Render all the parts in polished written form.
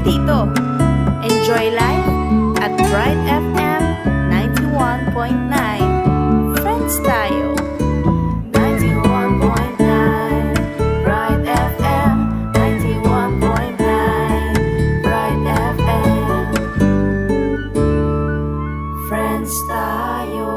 dito. Enjoy life at Bright FM 91.9. Friends tayo. 91.9 Bright FM 91.9 Bright FM. Friends tayo.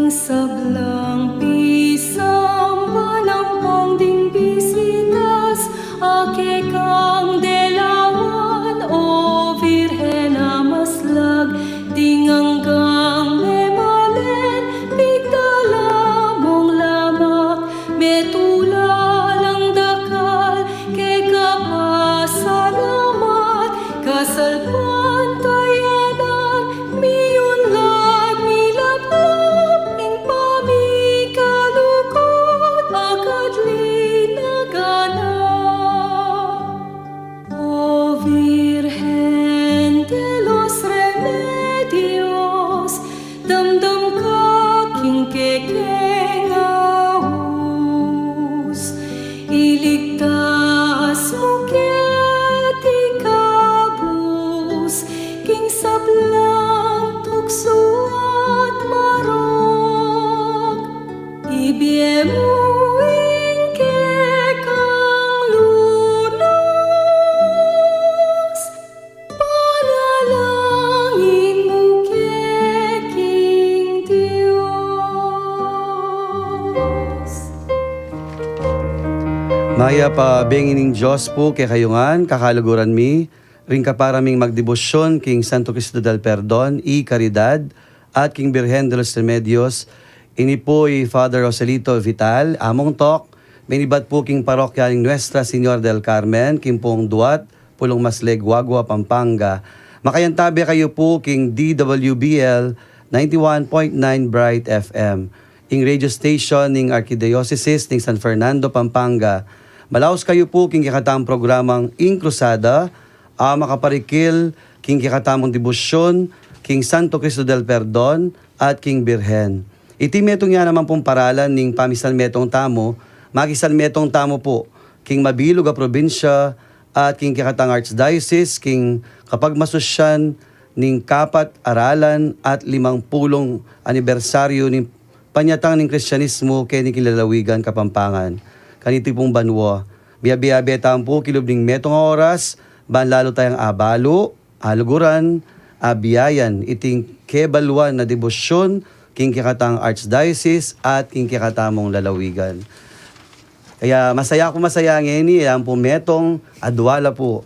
Sablang pisang panampong ding bisitas, ake kang delawan o virhen na maslag, ding hanggang memalen, pigdala mong lamak, metulalang dakal, ke kapasalamat, kasalpan tayanan, miyon lag milaplap, ing pamikalukot, agad linagana. O Virgen de los Remedios, damdam ka king kekeng ahus, iligtas mo ket ikabus, king sablang tukso at marok, ibiyem mo ing kekang lunas, panalangin mo keking Diyos. Maya pa bengining Diyos po kay kayungan, kakaluguran mi, ring kaparaming magdebosyon king Santo Cristo del Perdon, y Caridad, at king Virgen de los Remedios, ini po Father Roselito Vital, among talk, minibat po king parokya ng Nuestra Señor del Carmen, king pong Duat, Pulong Masleg, Guagua, Pampanga. Makayantabi kayo po king DWBL 91.9 Bright FM, ing radio station ning Archdiocese ning San Fernando, Pampanga. Malaos kayo po king kikatang programang Ing Cruzada, makaparikil king kikatamong debosyon, king Santo Cristo del Perdon, at king Birhen. Iti metong nga naman pong paralan ning pamisan metong tamo, magisan metong tamo po, king mabilog a probinsya, at king kikatang Archdiocese, king kapag masusyan, ning kapat aralan at 50 anibersaryo ning panyatang ning Kristyanismo kay ni kilalawigan Kapampangan. Kaniti pong banwa, biya-biya po kilob ning metong oras, banlalo tayong abalo, aluguran, abiyayan, iting kebaluan na debosyon, king kikatang Archdiocese at king kikatamong lalawigan. Kaya masaya ngeni, ang po metong adwala po.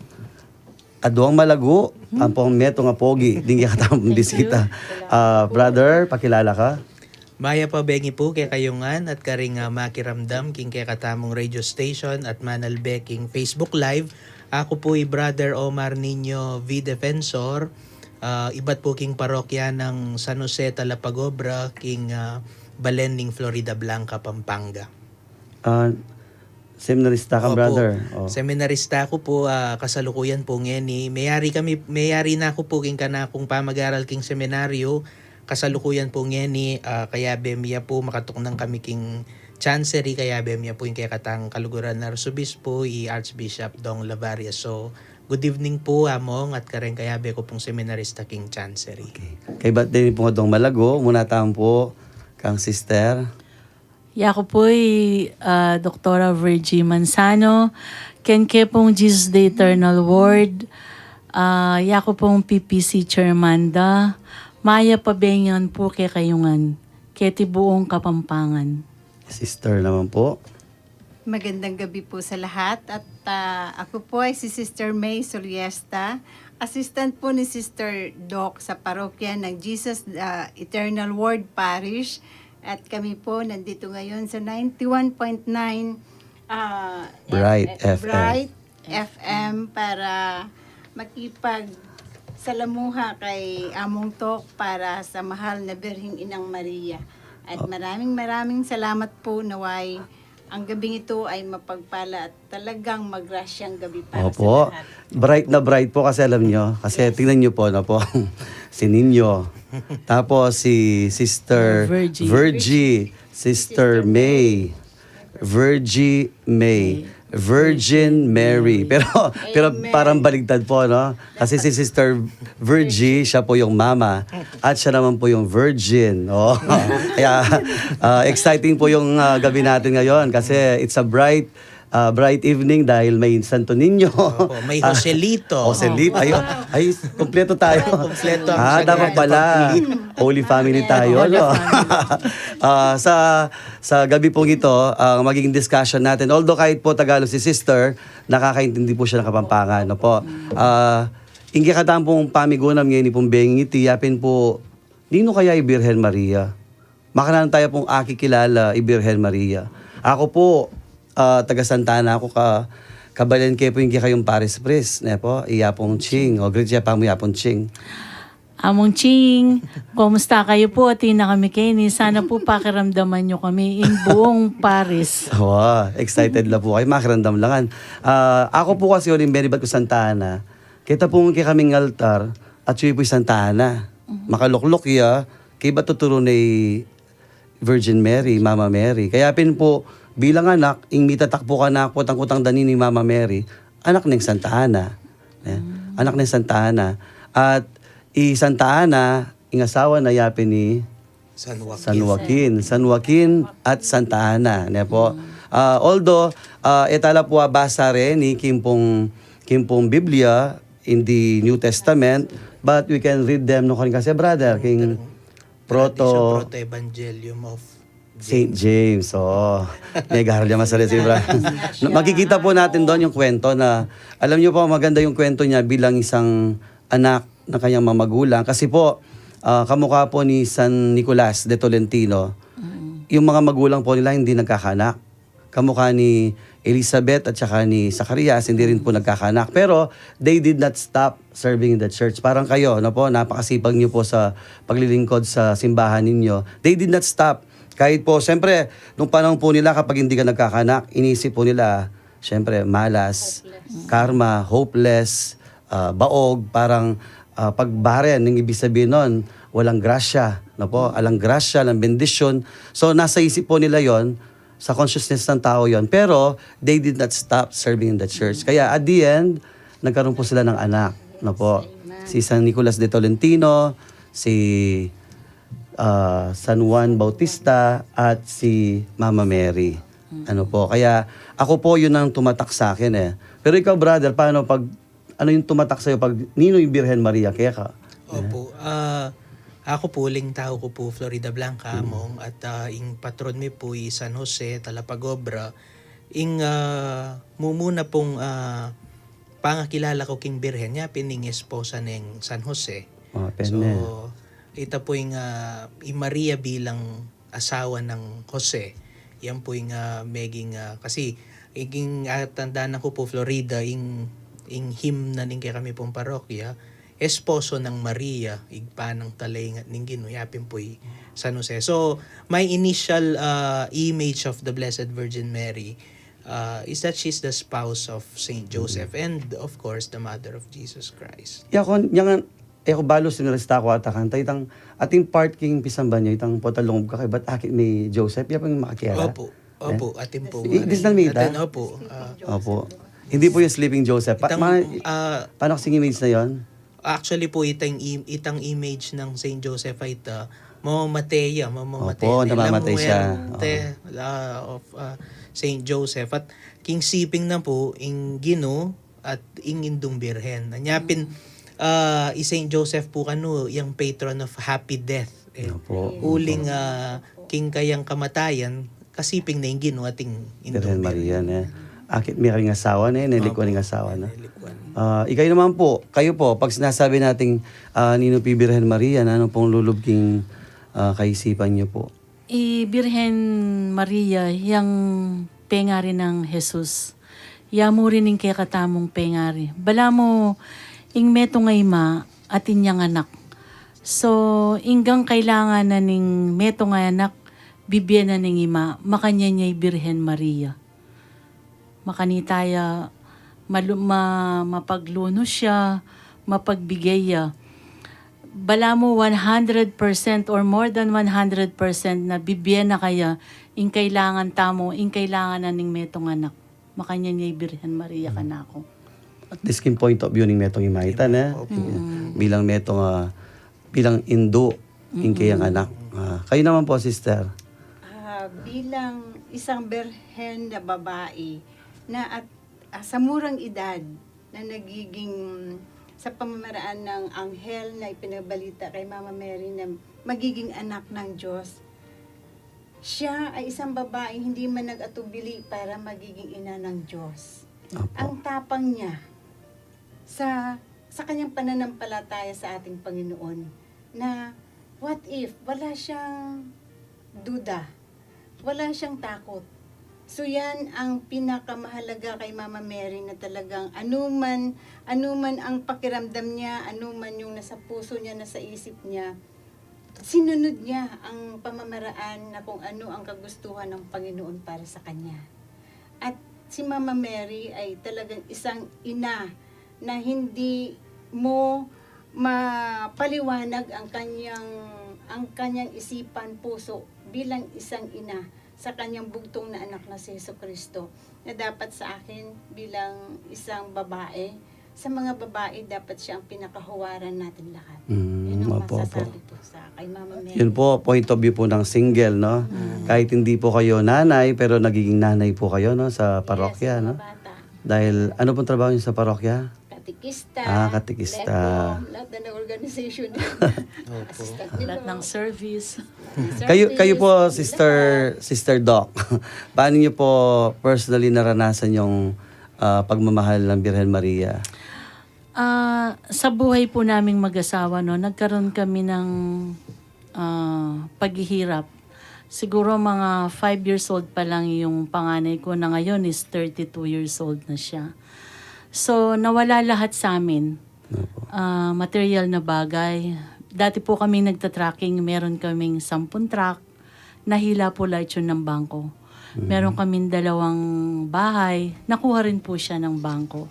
Adwang malago, ang pong metong apogi, ding kikatamong bisita. Brother, pakilala ka? Maya pa bengi po kay kayungan at karing makiramdam king kay katamong radio station at manalbe king Facebook Live. Ako po Brother Omar Niño V. Defensor, ibat po king parokya ng San Jose Talapagobra, king Balen ning Florida Blanca, Pampanga. Seminarista ka, Opo. brother? Oh. Seminarista ako po, kasalukuyan po ngeni. Mayari na ako po king kanakong pamag-aral king seminaryo. Kasalukuyan po ngeni, kaya bemya po makatuknang kami king chancery, kaya bemya po yung kaya katang kaluguran na Arsobispo, Archbishop Dong Lavaria. So, good evening po among at karen kaya be ko pong seminarista king chancery. Okay. Kay ba't din po dong malago, muna taong po kang sister. Yako po'y Doktora Virgie Manzano, ken ke pong Jesus the Eternal Word, yako pong PPC Chairman da, Maya Pabengan po kay kayungan. keti buong Kapampangan. Sister naman po. Magandang gabi po sa lahat at ako po ay si Sister May Soliesta, assistant po ni Sister Doc sa parokya ng Jesus Eternal Word Parish at kami po nandito ngayon sa 91.9 Bright FM. Bright FM para makipag salamuha kay Among Tok para sa mahal na Birhing Inang Maria. At maraming salamat po naway ang gabing ito ay mapagpala at talagang magrasyang gabi para Opo. sa lahat. Bright na bright po kasi alam nyo. Kasi tingnan nyo po na po. Si Ninyo. Tapos si Sister Virgie. Virgie. Sister May. Virgie May. Virgin Mary. Pero parang baligtad po, no? Kasi si Sister Virgie, siya po yung mama. At siya naman po yung virgin. Oh. Kaya exciting po yung gabi natin ngayon. Kasi it's a bright evening dahil may Santo Niño. Opo, may Joselito. Joselito. Ay, kompleto tayo. Kompleto ang Dapat Sagrado pala. Holy Family tayo, no? Sa gabi pong ito, ang magiging discussion natin, although kahit po Tagalog si Sister, nakakaintindi po siya ng Kapampangan, no po? Inggi katang pong pamigunam ngayon ni pong bengi, tiyapin po, nino kaya Ibirhen Maria? Makanan tayo pong kilala, Ibirhen Maria. Ako po, taga Santana ako kabalan kayo po yung kayong Paris Pres, ne po, iyapong ching, o great siya pa mo yapong ching. Among Ching, kumusta kayo po? Tina kami Kenny. Sana po pakiramdaman nyo kami in buong Paris. Wow, excited na po kayo, makiramdam langan. Ako po kasi ulit Benibad ko Santana, kita po kay kaming altar, at siya po Santana. Makaluklok ya, kay ba tuturo ni Virgin Mary, Mama Mary. Kaya pin po, bilang anak, ing mitatakpo ka na kutang-kutang dani ni Mama Mary, anak ng Santa Ana. Anak ng Santa Ana. At Santa Ana, ing asawa na yapin ni San Joaquin at Santa Ana. Po. Although, itala po basa rin ni Kimpong Biblia in the New Testament, but we can read them no kasi brother, king Proto-Evangelium of St. James. Oh, may garal niya masali si Bra. Makikita po natin doon yung kwento na, alam niyo po, maganda yung kwento niya bilang isang anak ng kanyang mga magulang. Kasi po, kamukha po ni San Nicolas de Tolentino, yung mga magulang po nila hindi nagkakanak. Kamukha ni Elizabeth at saka ni Zacarias, hindi rin po nagkakanak. Pero they did not stop serving in the church. Parang kayo, no po, napakasipag niyo po sa paglilingkod sa simbahan ninyo. They did not stop. Kahit po, siyempre, nung panahon po nila, kapag hindi ka nagkakanak, inisip po nila, siyempre, malas, karma, hopeless, baog, parang pagbaren, ng ibig sabihin nun, walang grasya, no po? Alang grasya, alang bendisyon. So, nasa isip po nila yon, sa consciousness ng tao yon. Pero, they did not stop serving in the church. Kaya, at the end, nagkaroon po sila ng anak, no po? Si San Nicolas de Tolentino, si San Juan Bautista, at si Mama Mary. Ano po? Kaya, ako po yun ang tumatak sa akin eh. Pero ikaw, brother, paano pag ano yung tumatak sa'yo pag nino yung Birhen Maria? Kaya ka? Opo. Ako po, ling tao ko po, Florida Blanca, among, at ing patron mi po San Jose, Talapagobra. Ing mumuna pong pangakilala ko king Birhen niya, pining esposa ng San Jose. So, ito po yung Maria bilang asawa ng Jose. Yan po yung meging, kasi iging tandaan ko po, Florida, ing him na ning kami pong parokya, esposo ng Maria, igpa ng talingat ning ginuyapin po San Jose. So, my initial image of the Blessed Virgin Mary is that she's the spouse of Saint Joseph and, of course, the mother of Jesus Christ. Ako balos sinarista ko at itang ating part king pisamba niya, itang potalong ka kay ba't akit ni Joseph, yapang makakiyala? Opo, atin po. Disnalmita? Opo. Opo. Hindi po yung Sleeping Joseph. Paano kasing image na yon? Actually po, itang image ng Saint Joseph ay mamamatay Opo, namamatay siya. Of Saint Joseph. At king siping na po, ing Gino at ing Indong Birhen. Nanyapin, Saint Joseph po yung patron of happy death Opo. Uling king kayang kamatayan, kasiping na yung gino ating Birhen Maria na. Akit may karing asawa na yun, nilikuan ng asawa na. Likuan. Ikay naman po, kayo po, pag sinasabi nating Ninupi Birhen Maria, ano pong lulubking kaisipan niyo po? Birhen Maria, yang pengari ng Jesus. Yamu rin ng kaya katamong pengari. Bala mo, ing meto ngay ma, atin niyang anak. So, inggang kailangan na ning meto ngay anak, bibigyan na ning ima, makanya niya'y Birhen Maria. Makanitaya, mapagluno siya, mapagbigay ya. Bala mo 100% or more than 100% na bibigyan na kaya, ing kailangan tamo, ing kailangan na ning metong anak. Makanya niya'y Birhen Maria ka na ako. At least kin point of view ng metong imaitan, bilang metong, bilang indo, ing kayang anak. Kayo naman po, sister. Bilang isang berhen na babae na at sa murang edad na nagiging sa pamamaraan ng anghel na ipinabalita kay Mama Mary na magiging anak ng Diyos, siya ay isang babae hindi man nag-atubili para magiging ina ng Diyos. Ang tapang niya sa kanyang pananampalataya sa ating Panginoon na what if wala siyang duda, wala siyang takot. So yan ang pinakamahalaga kay Mama Mary na talagang anuman ang pakiramdam niya, anuman yung nasa puso niya, nasa isip niya, sinunod niya ang pamamaraan na kung ano ang kagustuhan ng Panginoon para sa kanya. At si Mama Mary ay talagang isang ina na hindi mo mapaliwanag ang kanyang isipan, puso bilang isang ina sa kanyang bugtong na anak na si Jesucristo, na dapat sa akin bilang isang babae, sa mga babae dapat siya ang pinakahuwaran natin lahat. Yun ang masasabi po sa kay Mama Mary. Yun po, point of view po ng single, no? Kahit hindi po kayo nanay, pero nagiging nanay po kayo, no? Sa parokya, Yes, no? mga bata. Dahil, ano pong trabaho niyo sa parokya? Katikista. Katikista. Lahat na organization. Assistant Lahat ng service. Kayo po, Sister Doc. Paano niyo po personally naranasan yung pagmamahal ng Birhen Maria? Sa buhay po naming mag-asawa, no, nagkaroon kami ng paghihirap. Siguro mga 5 years old pa lang yung panganay ko na ngayon is 32 years old na siya. So, nawala lahat sa amin. Material na bagay. Dati po kami nagtatracking, meron kaming 10 truck. Nahila po lahat yun ng bangko. Meron kaming 2 bahay. Nakuha rin po siya ng bangko.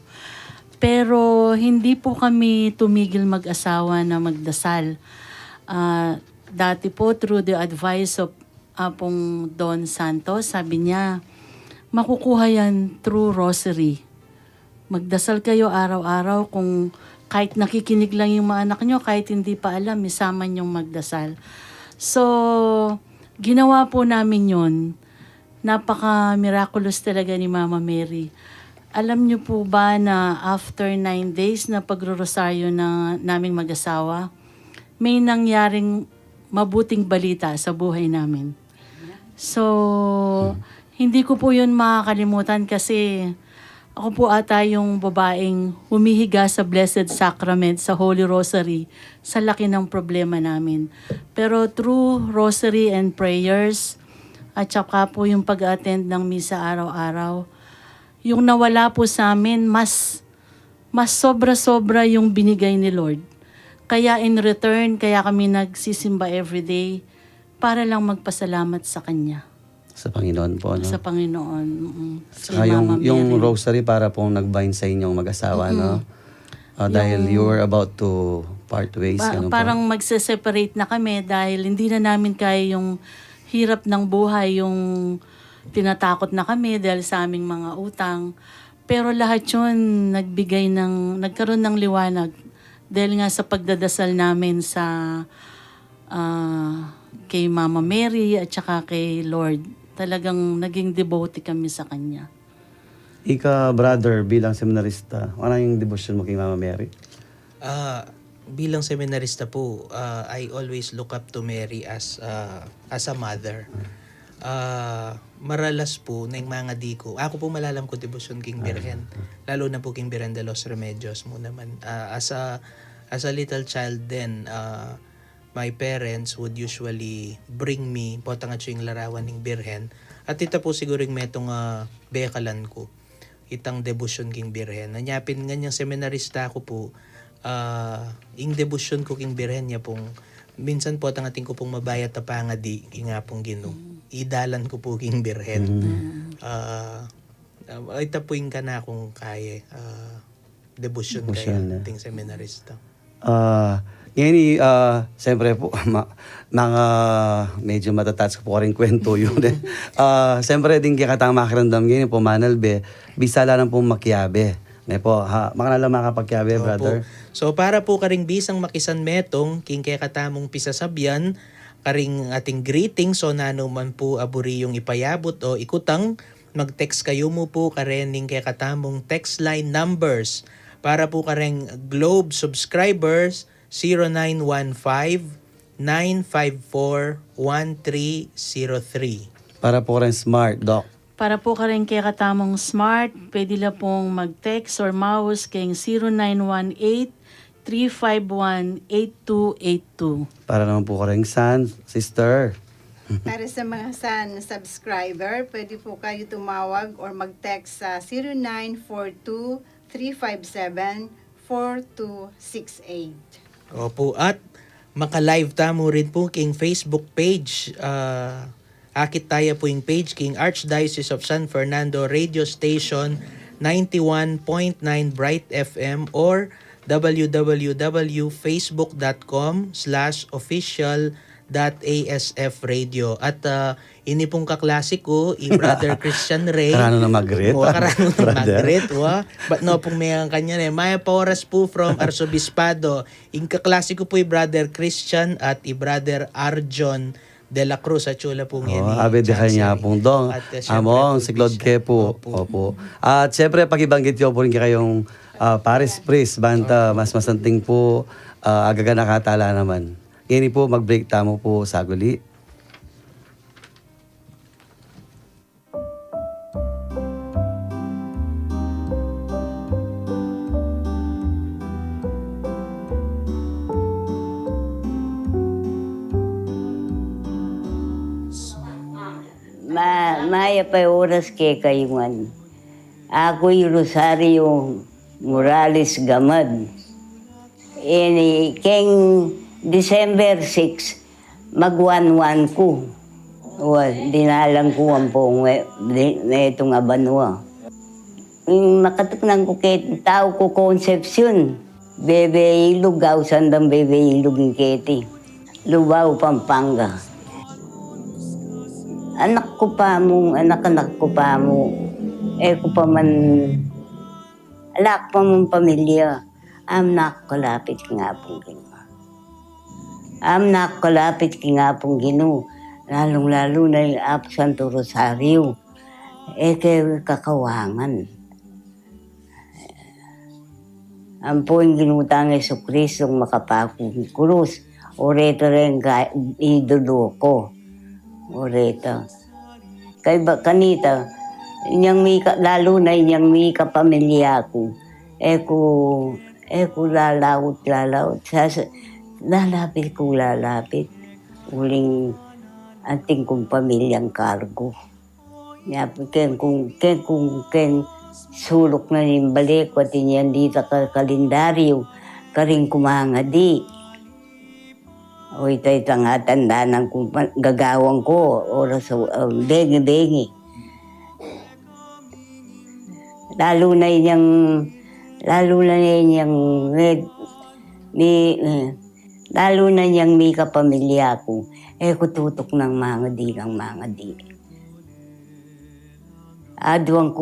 Pero hindi po kami tumigil mag-asawa na magdasal. Dati po, through the advice of Apong Don Santos, sabi niya, makukuha yan through rosary. Magdasal kayo araw-araw, kung kahit nakikinig lang yung mga anak nyo, kahit hindi pa alam, isama nyong magdasal. So, ginawa po namin yun. Napaka-miraculous talaga ni Mama Mary. Alam nyo po ba na after 9 days na pagrorosaryo na naming mag-asawa, may nangyaring mabuting balita sa buhay namin. So, hindi ko po yun makakalimutan kasi ako po ata yung babaeng humihiga sa Blessed Sacrament, sa Holy Rosary, sa laki ng problema namin. Pero through Rosary and prayers, at saka po yung pag-attend ng misa araw-araw, yung nawala po sa amin, mas sobra-sobra yung binigay ni Lord. Kaya in return, kaya kami nagsisimba everyday para lang magpasalamat sa Kanya. Sa Panginoon po, no? Sa Panginoon. Saka yung rosary para pong nag-bind sa inyong mag-asawa, no? Dahil you were about to part ways. Parang magse-separate na kami dahil hindi na namin kaya yung hirap ng buhay, yung tinatakot na kami dahil sa aming mga utang. Pero lahat yun nagkaroon ng liwanag dahil nga sa pagdadasal namin sa kay Mama Mary at saka kay Lord. Talagang naging devotee kami sa Kanya. Ika, brother, bilang seminarista, ano yung devotion mo kay Mama Mary? bilang seminarista po, I always look up to Mary as a mother. Maralas po na yung mga di ko. Ako po malalam ko debosyon King Birhen. Lalo na po King Birhen de los Remedios mo naman. As a little child then, my parents would usually bring me potang at yung larawan ng Birhen. At ito po siguro yung metong bekalan ko. Itang debosyon King Birhen. Nanyapin nga niyang seminarista ko po, yung debosyon ko King Birhen niya pong minsan po ating ko pong mabayat na pangadi nga pong Ginoo. Idalan ko po King Birhen. Ito po yung kana kung kaya debosyon kaya ating seminarista. Ngayon, siyempre po, mga medyo matatats ko po rin kwento yun. Siyempre din kaya katang makiramdam ngayon po, Manalbe, bisala lang po makiyabe. Ngayon po, makanala makapagkiyabe, brother. So para po karing bisang makisan metong, king kaya katamong pisasabyan, karing ating greeting, so nano man po aburi yung ipayabot o ikutang, mag-text kayo mo po karening kaya katamong text line numbers para po karing Globe subscribers 0915-954-1303. Para po rin smart, Doc. Para po ka rin kaya katamong smart, pwede lang pong mag-text or mouse kayong 0918-351-8282. Para naman po ka rin son, sister. Para sa mga Sun subscriber, pwede po kayo tumawag or mag-text sa 0942-357-4268. Opo, at maka-live tamo rin po king Facebook page. Akit tayo po yung page king Archdiocese of San Fernando Radio Station 91.9 Bright FM or www.facebook.com/official.asfradio. At ini pong kaklasiko, Brother Christian Ray. Karano na mag-greet. Karano na mag-greet. But no pong may kanya na. Maya Pauras po from Arzobispado. Yung kaklasiko po Brother Christian at Brother Arjon de la Cruz at chula po ngayon. Abe de kanya pong dong. Among si Claude Kepo. Opo. At syempre pakibanggit yo po rin kayong Paris Priest banta mas masanting po agaga nakatala naman. Ngayon po mag-break tamo po sa guli. Maya pa oras ke kayungan. Ako'y Rosario Morales Gamad. Keng December 6, mag-1-1 ko. Dinalang ko ang pong itong abanwa. Makatuknan ko kay tao ko Concepcion. Bebe Ilog, sandang Bebe Ilog ng Keti. Lubao, Pampanga. Anak ko pa mo, anak-anak ko pa mo. Ko pa man, alak pa mong pamilya. Nakakalapit nga pong Ginoo. Nakakalapit nga pong Ginoo. Lalong-lalo na yung Apo Santo Rosario. Kaya kakawangan. Ang po yung ginutang Jesucristo makapakong krus. O reto rin idolo ko. Oreta. Kay ba kanita, lalo na inyang may kapamilya ko. Lalawot. Lalapit. Uling ating kong pamilyang kargo. Ken sulok na rin balik, pati niyan dito kalendaryo, karing kumangadi. O ito'y tanda ng gagawang ko, oras bengi-bengi. Lalo na niyang may kapamilya ko, kututok ng mga di. Adwang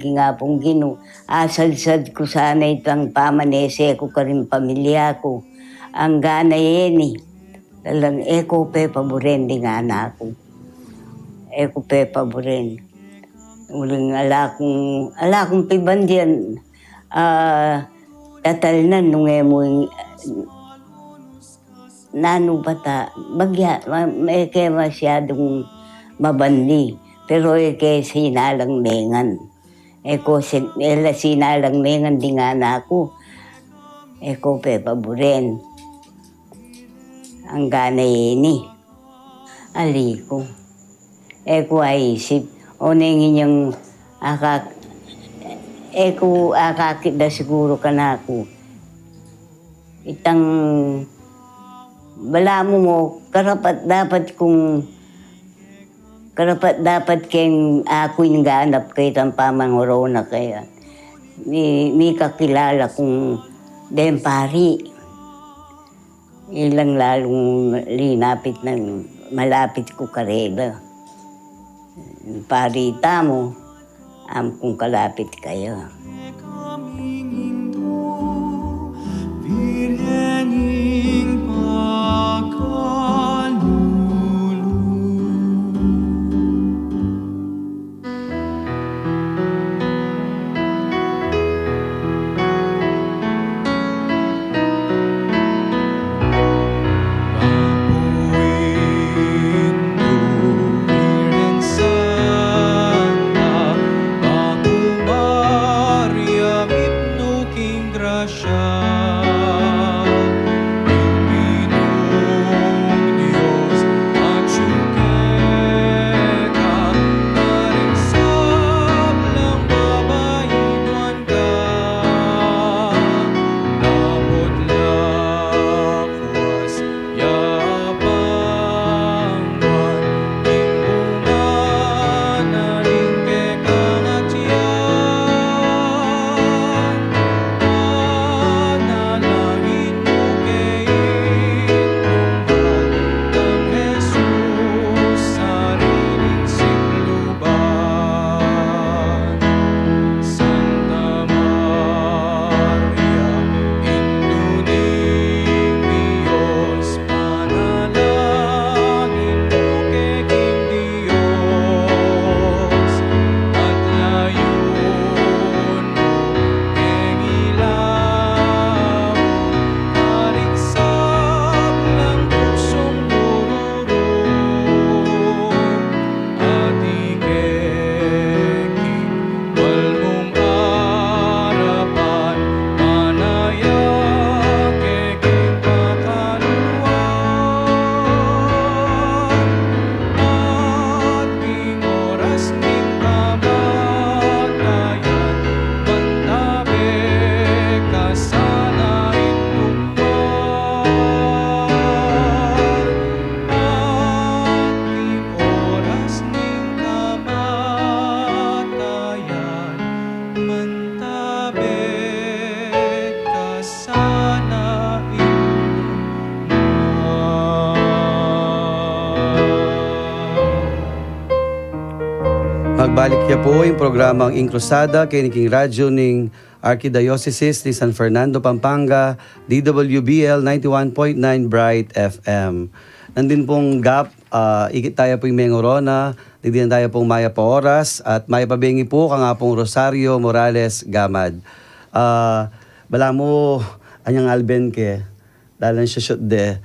kingapong Ginoo, asad-sad ko sana itang pamanese ko karing pamilya ko. Ang gana yun Talang paboren din nga na ako. Paboren. Uling ala kong piban diyan. tatalnan nung mo nano bata, bagya, may kaya masyadong mabandi. Pero kaya sinalang lengan. Eko sinalang lengan di nga na ako. Eko paboren. Ang gana ini. Aliko. Eko ay isip. O nengin yung akakit na siguro ka na ako. Itang bala mo, karapat dapat kayong ako yung ganap kayo ng pamanguro na kaya. May kakilala kong dempari. Ilang lalong malapit ko karela. Parita mo, kung kalapit kayo. Magbalik niya po yung programang Inkrusada kay King Radyo ng Archdiocese ni San Fernando, Pampanga, DWBL 91.9 Bright FM. Nandun pong GAP, ikit tayo po yung Mengorona, digdihan tayo pong Maya Paoras, at Maya Pabengi po, ka nga pong Rosario Morales Gamad. Bala mo, anyang alben ke, dalan siya shoot de,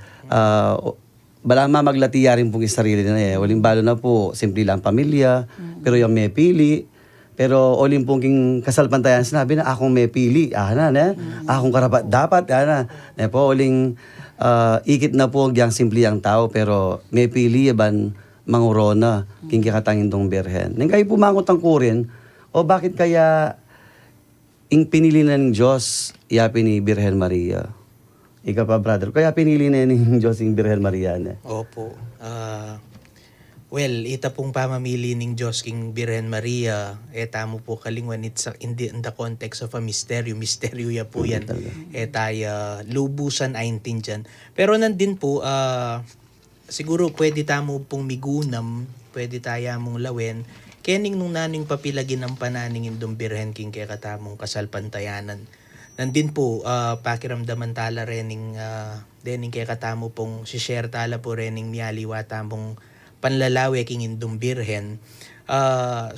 bala maglatiya rin pong sarili na eh. Waling balo na po, simple lang pamilya, pero yung may pili. Pero olim pong king kasalpantayan, sinabi na akong may pili, akong karapat dapat, po oling ikit na po ang simple ang tao, pero may pili yaban mangurona, king kikatangin tong berhen. Nang kayo pumangot ang kurin, o bakit kaya ing pinili na ng Diyos, iyapi ni Birhen Maria? Ika pa, brother. Kaya pinili na ng Diyos yung Birhen Maria na. Opo. Well, ita pong pamamili ng Diyos king Birhen Maria, tamo po kalingwan it's in the context of a mystery. Mystery ya po yan. Tayo lubusan 19 dyan. Pero nandin po, siguro pwede tamo pong migunam, pwede tayo mong lawen, kening nung naning papilagin ng pananing indong Birhen king kaya katamong kasalpantayanan. Nandin po, pakiramdaman tala rening, dening kaya katamo pong share tala po rening miyaliwa tamong panlalawe king indong Birhen.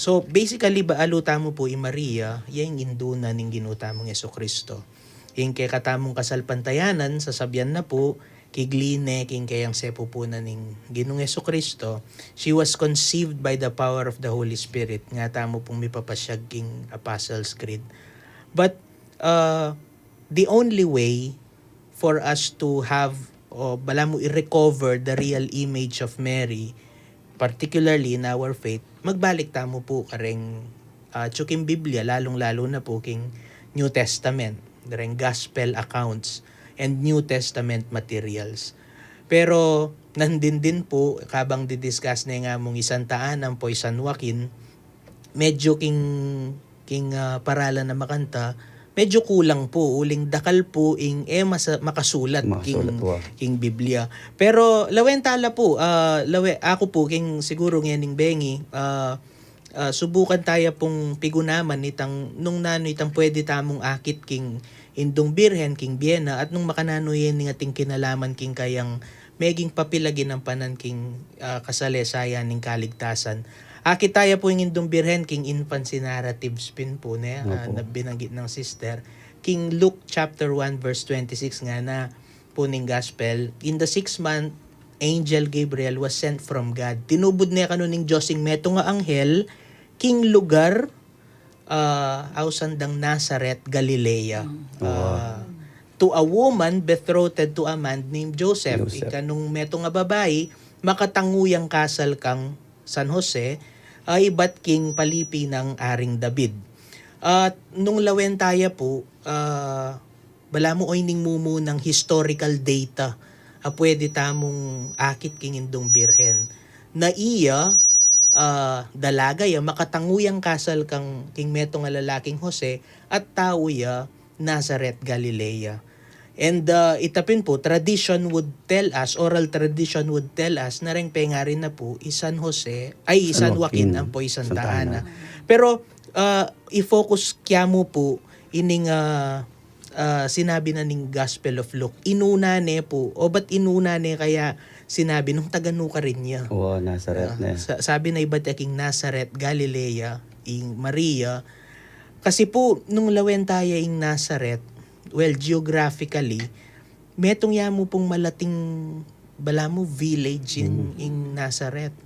So basically, baalo tamo po i Maria, yung induna ning ginutamong Yeso Kristo. Ing kay katamong kasalpantayanan, sasabyan na po, kigline, king kayang sepupunan ning Ginoong Jesucristo, she was conceived by the power of the Holy Spirit. Nga tamo pong mipapasyag king Apostles' Creed. But the only way for us to have o bala mo i-recover the real image of Mary, particularly in our faith, magbalik tamo po kareng tsuking Biblia, lalong-lalo na po king New Testament, kareng Gospel accounts and New Testament materials. Pero nandin din po, kabang didiscuss na nga mong isang taanan po San Joaquin, medyo king paralan na makanta, medyo kulang po, uling dakal po ing makasulat king Biblia. Pero lawentala po, ako po king siguro ngayon bengi, subukan tayo pong pigunaman itang nung nano itang pwede tamong akit king Indong Birhen king Biena at nung makanano yen nga ting kinalaman king kayang meging papilagin ng panan king kasalesayan ning kaligtasan. Akit tayo po yung Indong Birhen king infancy narratives pin po na binanggit ng sister. King Luke chapter 1 verse 26 nga na po ning gospel. In the 6th month, Angel Gabriel was sent from God. Tinubod niya kanuning Diyosing meto nga anghel king lugar ausandang Nazareth, Galilea. To a woman betrothed to a man named Joseph. Ikanung meto nga babae, makatanguyang kasal kang San Jose, ay iba't king palipi ng Aring David. At nung lawentaya po, bala mo oy ning mumu ng historical data pwede tamong akit king Indong Birhen na iya dalaga ya makatanguyang kasal kang king meto nga lalaking Jose at tao ya Nazareth, Galilea. And itapin po, tradition would tell us, oral tradition would tell us na rin pengarin na po San Joaquin ang po Santa Ana. Pero i-focus kya mo po ining sinabi na ning Gospel of Luke. Inuna ne po. O ba't inuna ne kaya sinabi nung taganuka rin niya? Oo, Nazareth na. Sabi na iba't king Nazareth, Galilea, ing Maria. Kasi po, nung lawentaya ing Nazareth, well, geographically, metong yamo pong malating bala mo village in Nazareth.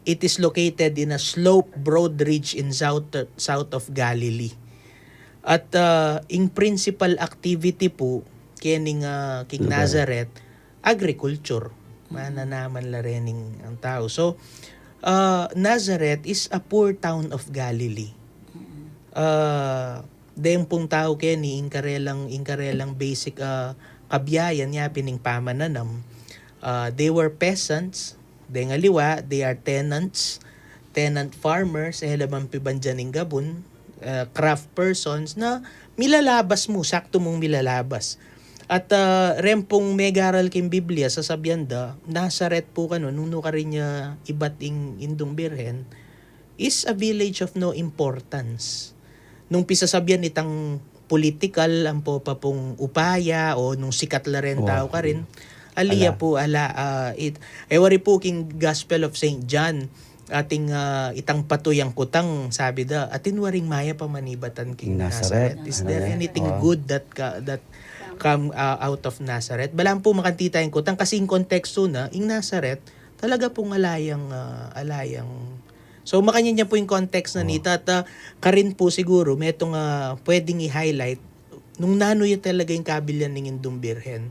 It is located in a slope broad ridge in south of Galilee. At ing principal activity po kening king Nazareth, agriculture. Mananaman la rening ang tao. So Nazareth is a poor town of Galilee. Dem pong tao keni ingkarelang basic kabiyayan niya pining pamananam. They were peasants. Dengaliwa, they are tenant farmers, helaman pibandyan ng Gabon, craft persons na milalabas mo, sakto mong milalabas. At rempong megaral king Biblia sa sabyanda, Nazareth po kano, nuno ka rin niya iba't Indong Birhen, is a village of no importance. Nung pisasabyan itang political, ang po pa pong upaya, o nung sikat la rin tao ka rin, aliya po ewari po king Gospel of St. John ating itang patuyang kutang sabi da atin waring maya pamanibatan king Nazareth. Is there anything good that come out of Nazareth? Balang po makantita yung kutang kasi yung konteksto na ing Nazareth talaga pong alayang so makanya niya po yung context na nita at karin po siguro metong pwedeng i-highlight nung nano yung talaga yung kabilyan ng Indong Birhen.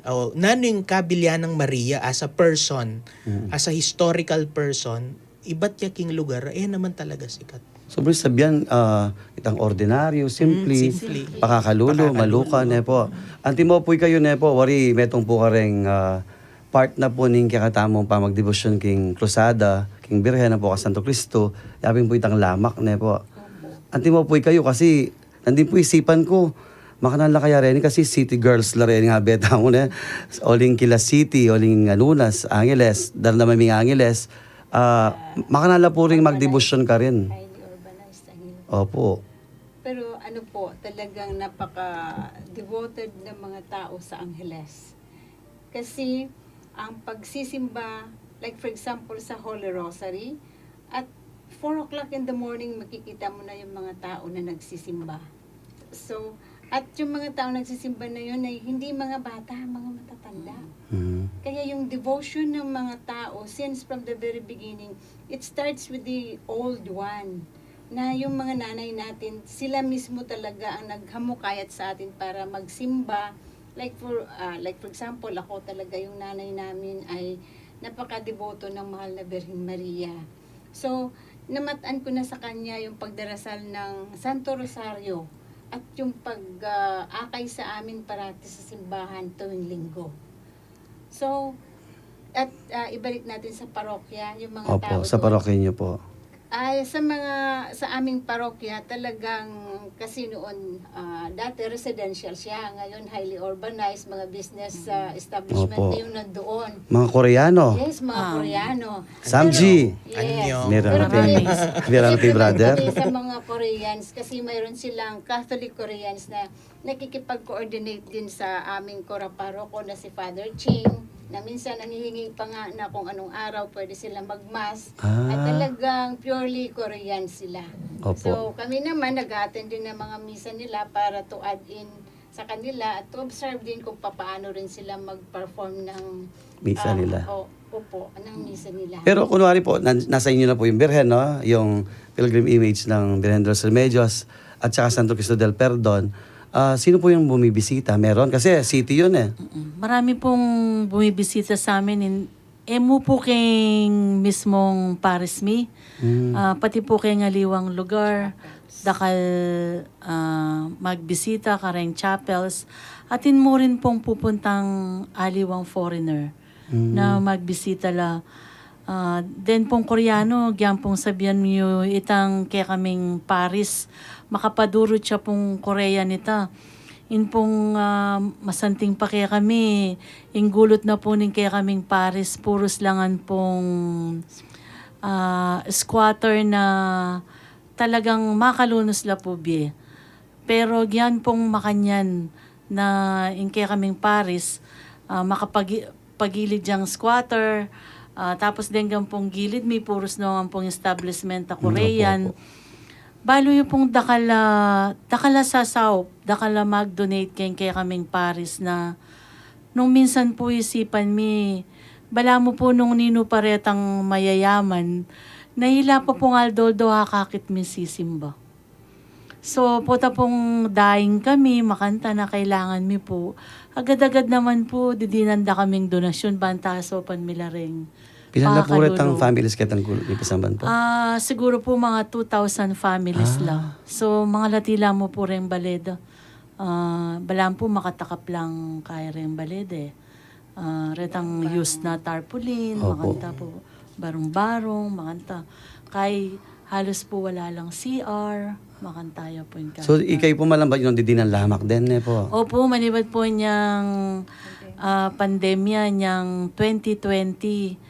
Nano yung kabilyan ng Maria as a person, as a historical person, iba't yaking lugar, naman talaga sikat. So, bro, sabihan, itang ordinaryo, simply. Pakakalulo, maluka, nepo. Anti mo po kayo, nepo, wari, metong po kareng part na po ning kakatamong pamagdebosyon king Cruzada, king Birhen na po ka Santo Cristo, yapin po itang lamak, nepo. Anti mo po kayo kasi, nandin po isipan ko, makanala kaya rin kasi city girls la rin nga beta mo na oling Kila City, oling Lunas, Angeles, dahil naman may Angeles, makanala po rin magdebosyon ka rin. Highly urbanized ang Iloilo. Opo. Pero ano po, talagang napaka-devoted ng mga tao sa Angeles. Kasi ang pagsisimba, like for example sa Holy Rosary, at 4 o'clock in the morning makikita mo na yung mga tao na nagsisimba. So, at yung mga tao nagsisimba na yun ay hindi mga bata, mga matatanda. Kaya yung devotion ng mga tao, since from the very beginning, it starts with the old one. Na yung mga nanay natin, sila mismo talaga ang naghamukayat sa atin para magsimba. Like for example, ako talaga yung nanay namin ay napaka-deboto ng mahal na Birhen Maria. So, namataan ko na sa kanya yung pagdarasal ng Santo Rosario at yung pag-akay sa amin parati sa simbahan tuwing linggo. So, at ibalik natin sa parokya, yung mga tao Opo, sa doon. parokya niyo po. Ay, sa aming parokya, talagang kasi noon, dati residential siya, ngayon highly urbanized, mga business establishment Opo. na yung nandoon. Mga Koreano. Yes, mga Koreano. Samji. Yes. Meron Pero natin. kami- Meron natin, siyempre brother. kami sa mga Koreans, kasi mayroon silang Catholic Koreans na nakikipag-coordinate din sa aming Kora-Paroko na si Father Ching, na minsan nangihingi pa nga na kung anong araw pwede sila magmas. At talagang purely Korean sila. Opo. So kami naman nag-attend din ng mga misa nila para to add in sa kanila at to observe din kung paano rin sila mag-perform ng Misa nila. Opo, ng misa nila. Pero kunwari po, nasa inyo na po yung Birhen, no? Yung pilgrim image ng Birhen de los Remedios at saka Santo Cristo del Perdon. Sino po yung bumibisita? Meron? Kasi city yun eh. Marami pong bumibisita sa amin. Emo po kayong mismong Paris Mi. Pati po kayong aliwang lugar. Dakal magbisita, kareng chapels. Atin mo rin pong pupuntang aliwang foreigner na magbisita la. Then pong Koreano, gyang pong sabihan niyo itang kaya kaming Paris, makapadurot siya pong Korea nita. In pong masanting pa kaya kami, ingulot na po nin kaya kaming Paris, puros langan pong squatter na talagang makalunos la po biye. Pero gyan pong makanyan na in kaya kaming Paris, makapagilid diyang squatter, tapos din pong gilid, may puros na pong establishment na Korean. Balo yung pong dakala sasaw, dakala mag-donate kaya kaming Paris na nung minsan po isipan mi, bala mo po nung nino paretang mayayaman, nahila pa pong aldoldo hakakit mi sisimba. So, puta pong daing kami, makanta na kailangan mi po. Agad-agad naman po, didinanda kaming donasyon, bantasopan mi laring. Pilan na po rin ang Pakalulu. families kitang ipasamban po? Siguro po mga 2,000 families lang. So, mga latila mo po rin baleda. Balaan po makatakap lang kaya rin balede. Retang use na tarpaulin, Opo. makanta po. Barong-barong, makanta. Kay halos po wala lang CR, makantayo po yung So, ikay po malambad yung didinan lamak din eh po. Opo, manibad po niyang pandemya niyang 2020.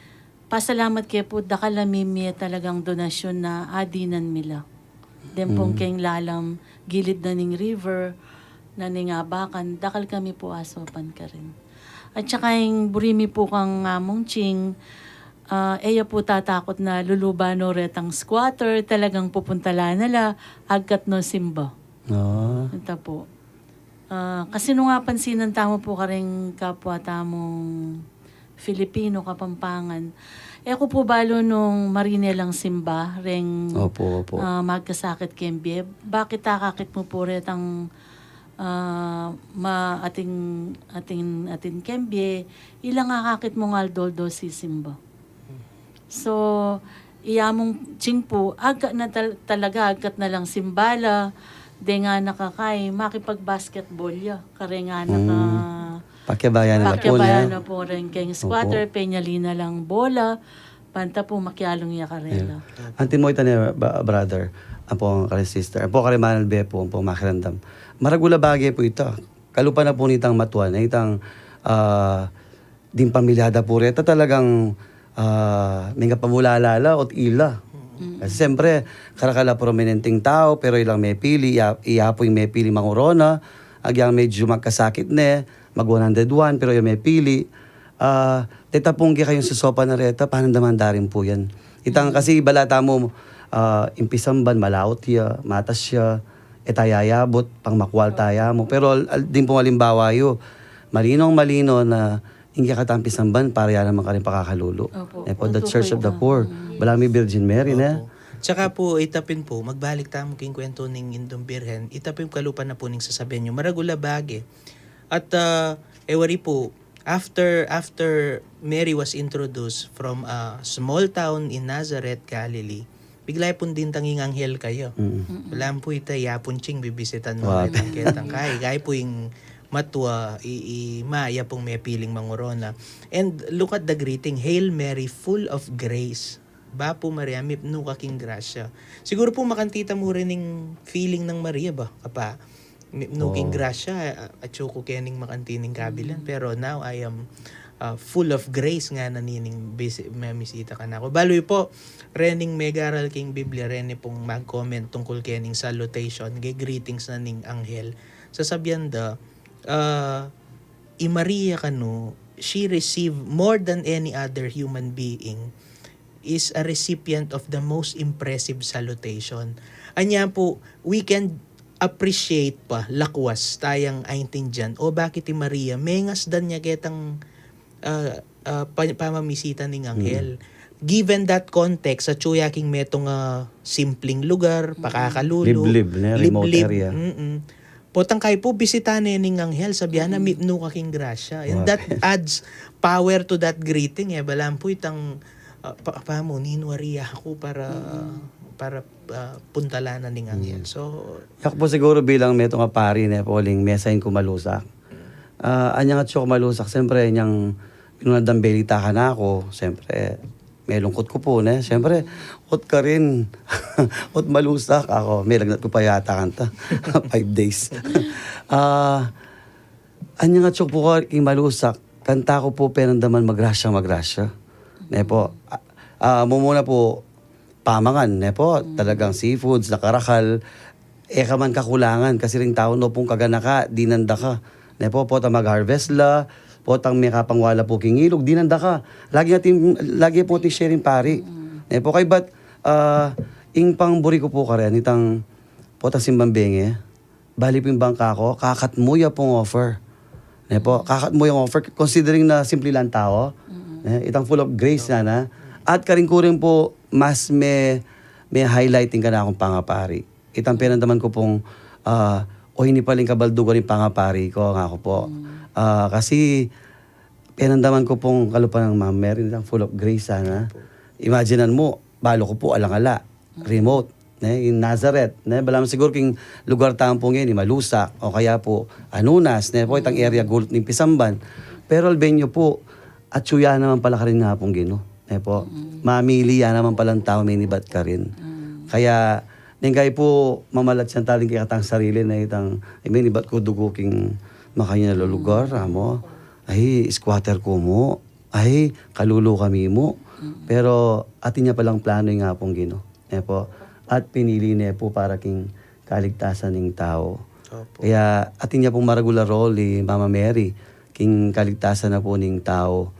Pasalamat kayo po, dakalamimya talagang donasyon na adinan mila. Den pong keng lalam, gilid na ning river, na ning abakan, dakal kami po asopan ka rin. At saka yung burimi po kang among ching, eya po tatakot na lulubano retang squatter, talagang pupuntala nala, agkat no simba. Ito po. Kasi nung nga pansinan tamo po ka rin kapwa tamong Filipino, Kapampangan. Ko po balo nung marinelang simba, ring Opo. magkasakit kembye. Bakit takakit mo po retang ating kembye, ilang akakit mo nga aldoldo si simba. So, iyamong ching po, agkat na talaga, agkat na lang simbala, de nga nakakay, makipag-basketball ya. Kare nga Pakyabayan na po Pakyabayan niya. na po rin kayong squatter, penyalina lang bola, panta po makyalong ya karela. Antin mo ito niya, brother, ang po kare sister, ang po kare manal be po, ang po makirandam. Maragula bagay po ito. Kalupa na po nitang matuan, na itang din pamilyada po rito, talagang may kapamulalala at ila. Kasi siyempre, karakala prominenteng tao, pero ilang may pili, iyapo yung may pili mangurona, agyang medyo magkasakit na, mag-101, pero yung may pili. Teta ponggi kayong susopa na reta, panandaman rin po yan. Itang kasi balata mo, impisamban, malaot ya, matas siya, itayayabot, pang makwal taya mo. Pero din po malimbawa yo, malino na hindi katampis ng ban para yan naman ka rin pakakalulo. Opo. Eh po, the Opo, Church of the ito. Poor. Balami Virgin Mary na. Opo. Tsaka po, itapin po, magbalik tamo king kwento ning Indong Birhen, itapin kalupan na po ning sasabihin nyo, maragula bage. At, ewari po, after Mary was introduced from a small town in Nazareth, Galilee, bigla po din tanging anghel kayo. Wala po ita, yapon ching bibisitan mo. Wow. Ketang kay po yung matwa, maya pong may piling mangurona. And look at the greeting, Hail Mary, full of grace. Ba po Maria, mipno kaking grasya. Siguro po makantita mo rin yung feeling ng Maria ba? Kapa, mipno king grasya, at ko kening makantining kabilan. Pero now I am full of grace nga nanining memisita ka na ako. Baloy po, rening megaral king Biblia, rene pong mag-comment tungkol kening salutation, greetings na ning anghel. Sasabihan da, Maria kano, she received more than any other human being, is a recipient of the most impressive salutation. Anya po, we can appreciate pa, lakwas, tayang aintindihan, o bakit ti Maria, mengas dan niya getang pamamisita ning anghel. Given that context, sa chuyaking metong simpleng lugar, pakakalulo, Liblib, na, remote area. Potang kay po bisitanin ning anghel, sabihan na mitno kaking grasya. And that adds power to that greeting. Balam po itang mo, ninwariya ako para puntalanan ning anghel. So, Yak po siguro bilang meto nga pari na poling mesain kumalusak. Anya nga siya kumalusak, siyempre, niyang pinunadambelita ka na ako, siyempre, may lungkot ko po na. Siyempre, ot ka rin. Ot malusak ako. May lagnat ko pa yata kanta. 5 days. Anya nga siya po ka malusak. Kanta ko po penandaman magrasya. Ne po. Mumuna po, pamangan. Ne po. Talagang seafoods, nakarakal. Kaman kakulangan. Kasi ring tao no pong kaganaka, dinanda ka. Ne po, mag-harvest la. Potang may kapangwala po king ilog, dinanda ka. Lagi po ating sharing pari. Ne po, kay ba't, ing pangburi ko po ka rin, itang potang simbambenge, bali po yung bangka ko, kakatmuya pong offer. Ne po, kakatmuya yung offer, considering na simple lang tao, itang full of grace na. At karing-kuring po, mas may highlighting ka na akong pangapari. Itang pinandaman ko pong, hindi paling kabaldugan yung pangapari ko, nga ko po. Kasi, pinandaman ko pong kalupan ng Ma'am Mary, itang full of grace sana. Imaginean mo, balo ko po alangala, remote, in Nazareth. Balam siguro king lugar tampong yan, Malusak, o kaya po Anunas, po itang area gulot ng Pisamban. Pero albenyo po, at suya naman pala ka rin nga pong gino. Po, mamili yan naman palang tao, may nibat ka rin. Kaya, nengkay po, mamalat siyang taling kikatang sarili na itang, may nibat ko dugo king makanya na lugar, mo. Ay, squatter ko mo. Ay, kalulo kami mo. Pero, atin niya palang plano yung nga pong gino. Po, at pinili niya po para king kaligtasan ng tao. Opo. Kaya, atin niya pong maragula role ni Mama Mary, king kaligtasan na po ng tao.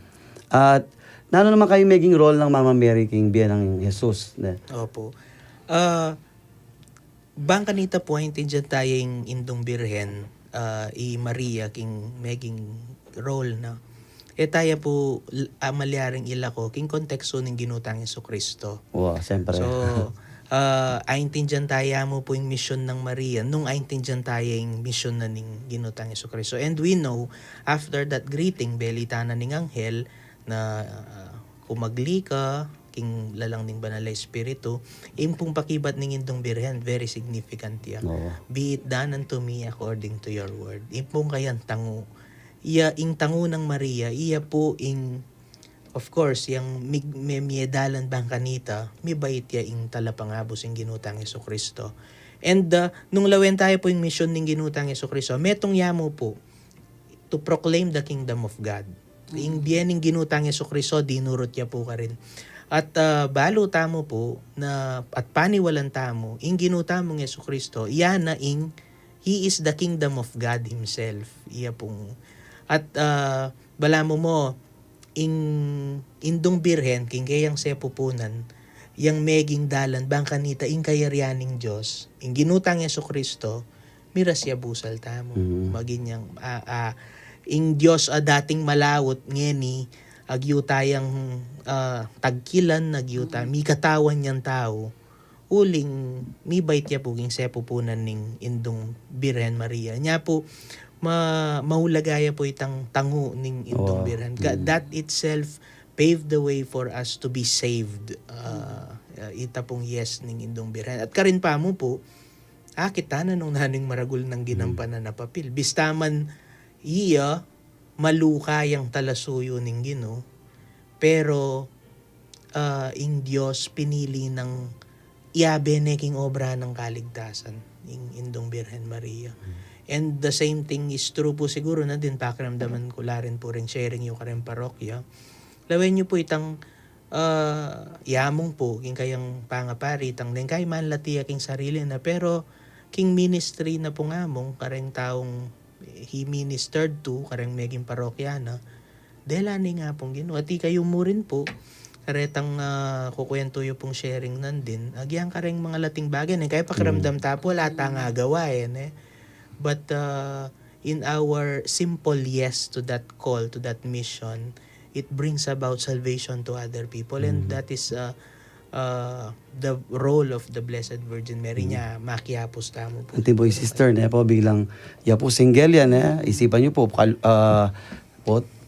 At, nano naman kayo maging role ng Mama Mary king biyan ng Jesus? Opo. Bang kanita po ay dyan tayong Indong Birhen, Maria king maging role na. Tayo po malyaring ila ko king konteksto ng ginutang Jesucristo. Wow, siyempre. So, aintindihan tayo mo po yung mission ng Maria nung aintindihan tayo yung mission na ning ginutang Jesucristo. And we know, after that greeting, belita na ning anghel na kumagli ka, king lalang ning banal na espiritu, impong pakibat ning Indong Birhen, very significant yan. Oo. Be it done unto me according to your word. Impong kayan tango. Iya ing tango ng Maria, iya po ing, of course, yung miedalan bang kanita, may bait ya ing talapangabos ing ginutang Jesucristo. And nung lawen tayo po yung mission ning ginutang Jesucristo, metong yamo po, to proclaim the kingdom of God. Ing biyening ginutang Jesucristo, dinurot niya po ka rin. At balo tamo po, na, at paniwalan tamo, ing ginutang mong Jesucristo, iyan na ing, He is the kingdom of God Himself. Iya pong, at balamo mo, Indong Birhen, king kayang sepupunan, yang meging dalan bang kanita ing kayaryaning Diyos, ing ginutang Yesu Kristo, miras ya busal tamo. Maging yang ing Diyos dating malawot ngeni agyu tayang tagkilan nagyuta mi katawan niyang tao uling mi bait ya puging sepupunan ning indong Birhen Maria nya po mahulagaya po itang tango ning indong Birhen. That itself paved the way for us to be saved. Ita pong yes ning indong Birhen. At karin pa mo po, kita na nung naning maragul ng ginampanan na papel. Bistaman iya malukayang talasuyo ning Ginoo, pero ing Diyos pinili ng iabeneking obra ng kaligtasan ing indong Birhen Maria. And the same thing is true po siguro na din pakiramdaman ko la rin po rin sharing yung kareng parokya. Lawen nyo po itang yamong po king kayang pangapari itang lengkay man latiya king sarili na pero king ministry na po ngamong kareng taong he ministered to kareng meging parokyana dela ni nga pong Ginoo at kayo mo rin po karetang kukwento yung pong sharing nandin agyang kareng mga lating bagay kaya pakiramdam tapo lata nga gawain but in our simple yes to that call, to that mission, it brings about salvation to other people. And that is the role of the Blessed Virgin Mary niya makiapos tamo po. Anti boy sister na po bilang ya po single yan isipan niyo po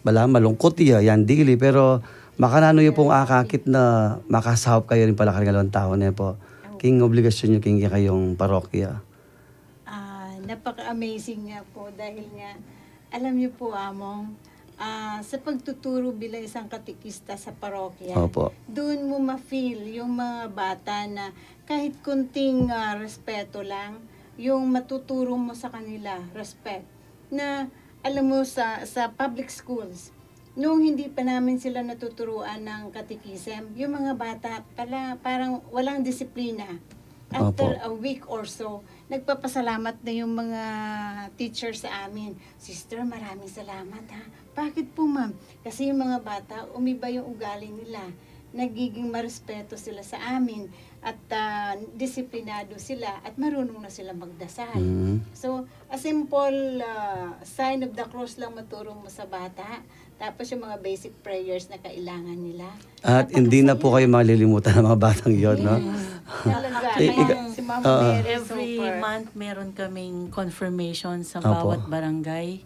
bala malungkot yan dili pero makanano yung pong akakit na makasahop kayo rin pala karingalawang tao na po king obligasyon nyo king kayong parokya. Napaka-amazing nga po dahil nga alam niyo po among sa pagtuturo bilang isang katikista sa parokya, doon mo ma-feel yung mga bata na kahit kunting respeto lang, yung matuturo mo sa kanila, respect. Na alam mo sa public schools, nung hindi pa namin sila natuturuan ng katikism, yung mga bata parang walang disiplina. After a week or so, nagpapasalamat na yung mga teacher sa amin. Sister, maraming salamat ha. Bakit po ma'am? Kasi yung mga bata, umiba yung ugali nila. Nagiging marespeto sila sa amin at disiplinado sila at marunong na sila magdasal. So, a simple sign of the cross lang maturo mo sa bata. Tapos yung mga basic prayers na kailangan nila. At hindi na po kayo malilimutan ng mga batang yon, no? Talaga. Si Mama Mary, Every super. month meron kaming confirmation sa bawat barangay.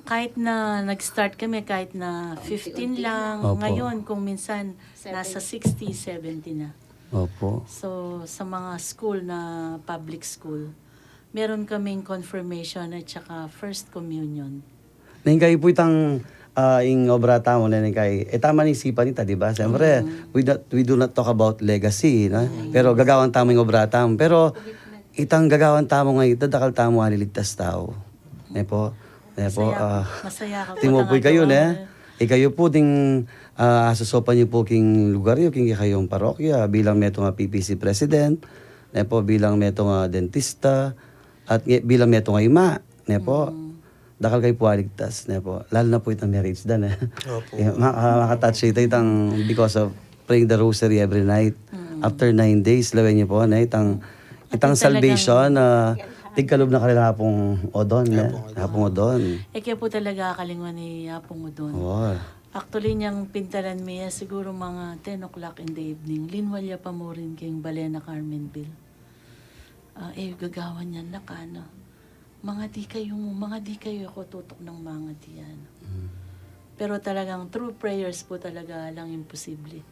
Kahit na nag-start kami, kahit na 15 lang, ngayon kung minsan nasa 60, 70 na. Opo. So sa mga school na public school, meron kaming confirmation at saka first communion. Nang kayo po itang ing obra tamo na kay tama ni sipa nita di ba siyempre we do not talk about legacy no pero gagawan tamo yung obra tamo pero itang gagawan tamo ngayon dadakal tamo aliligtas tao po Masaya ka po. timo po kayo kayo po ding asusopan niyo po king lugar yo king kayong parokya bilang meto nga PPC president po bilang meto nga dentista at bilang meto nga ima po dakal kay puwaligtas po lalo na po itang marriage dan Opo. makatouch ito itang because of praying the rosary every night after 9 days lawen niyo po itang salvation tigkalob na kanila hapong odon hapong odon Kaya po talaga kalingwan ni Apong Udon. Actually niyang pintalan miya siguro mga 10 o'clock in the evening linwalya pa mo rin king Balena Carmenville gagawan niyan na kano mga di kayo ako tutok ng mga diyan. Pero talagang true prayers po talaga lang imposible.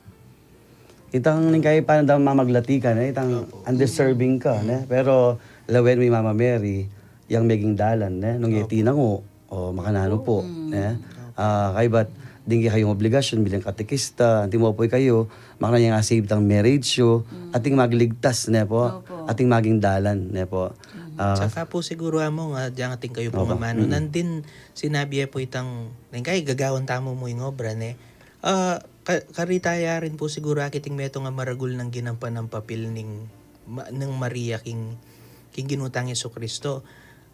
itang kay paano daw mamaglati ka itang undeserving ka pero lawen mi Mama Mary yang meging dalan nung itina ko makanano po kay bat dingi kayong obligasyon bilang katekista anti mo po kayo makanya nga save tang marriage yo ating magligtas po ating maging dalan po Saka po siguro amo nga diyan ating kayo po mamano nandin sinabi po itang kay gagawan tamo mo yung obra karitaya rin po siguro akiting meto nga maragul ng ginampan ng papel ng Maria king ginutang Yesu Kristo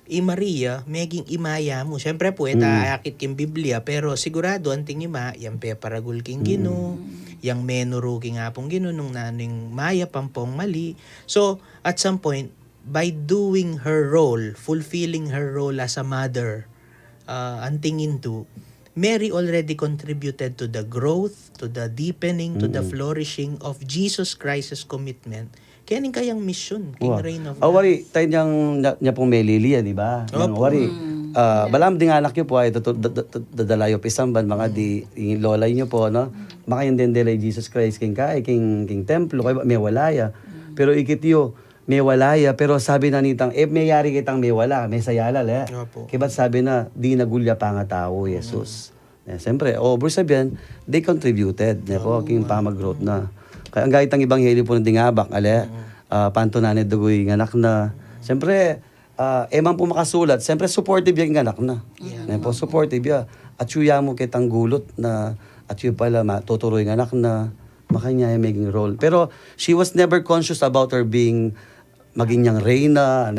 Maria, meging imaya mo. Siyempre po, akit king Biblia, pero sigurado anting ima, yang peparagul king Gino, yang menuro king apong Gino, nung naning maya pampong mali. So, at some point, by doing her role, fulfilling her role as a mother, antingin to, Mary already contributed to the growth, to the deepening, to the flourishing of Jesus Christ's commitment. Kaya ning kayang mission, King Reign of God. Wari, tayo niya pong may Lilia, di ba? Yang wari, balam di nga anak niyo po ay dadalayo pisamban, mga di yung lolay niyo po, no? Maka yung dendelay Jesus Christ, king templo, kaya may walaya. Pero ikitiyo, may walaya, pero sabi na nitang, may yari kitang may wala, may sayalal, Opo. Kaya ba't sabi na, di nagulya pa nga tao, Jesus. Siyempre, over sabihan, they contributed, po, king pamag-growth na. Kaya ang gahit ang ibangheli po ng dingabak, panto na ni Dugoy, anak na. Siyempre, eman po makasulat, siyempre supportive yung anak na. Po, supportive ya. At yuya mo kitang gulot na, at yu pala matuturoy ng anak na, makanya yung maging role. Pero, she was never conscious about her being, maging niyang reyna,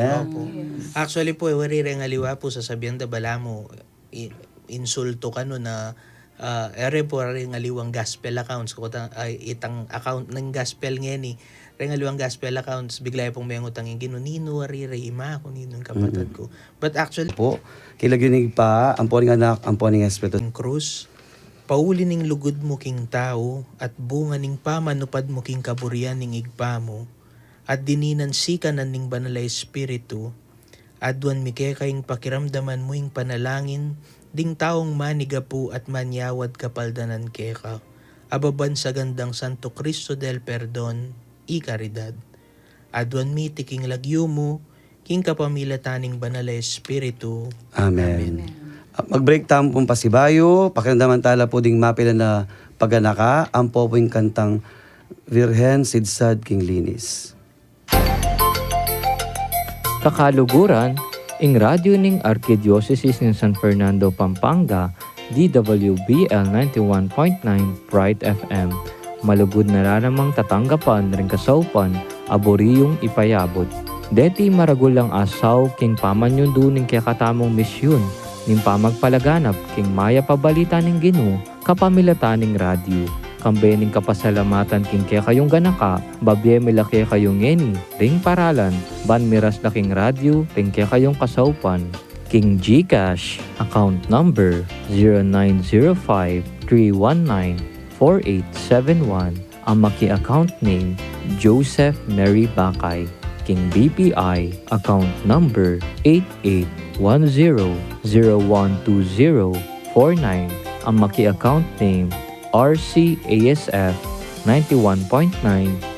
Actually po, wari rin aliwa po sasabihan da bala mo, insulto ka no na ere po rin aliwang gospel accounts ko itang account ng gospel ngeni rin aliwang gospel accounts bigla pong may utang yung ginunino wari rin ima ko ninong kapatid ko. But actually po, kilagyonig pa, ang poning anak, ang poning espiritu. king krus, pauli ning lugod mo king tao at bunga ning pamanupad mo king kaburian ning igpa mo at dininan sikanan ning banalay espiritu adwan mike kayong pakiramdaman mo ing panalangin ding taong manigapu at manyawad kapaldanan keka. Ababan sa gandang Santo Cristo del Perdon, ikaridad. Adwan mi tiking lagyo mo, king kapamilataning banalay espiritu. Amen. Mag-break time pong pasibayo, pakiramdaman tala po ding mapila na paganaka, ang po yung kantang Virhen Sidsad King Linis. Kakaluguran, ing radyo ning Arkidiocese ng San Fernando, Pampanga, DWBL 91.9 Bright FM. Malugod na raramang tatanggapan ring kasaupan, aboriyong ipayabot. Deti maragulang asaw king pamanyundo ning kakatamong misyon, ning pamagpalaganap king maya pabalita ning Ginoo, kapamilata ning radyo. Kambening kapasalamatan king kaya kayong ganaka, babye milaki kayong ngeni, ring paralan, ban miras laking radyo, ring kaya kayong kasaupan. King GCash, account number 0905-319-4871, ang maki-account name, Joseph Mary Bakay. King BPI, account number 8810012049, ang maki-accouaccount name, RCASF 91.9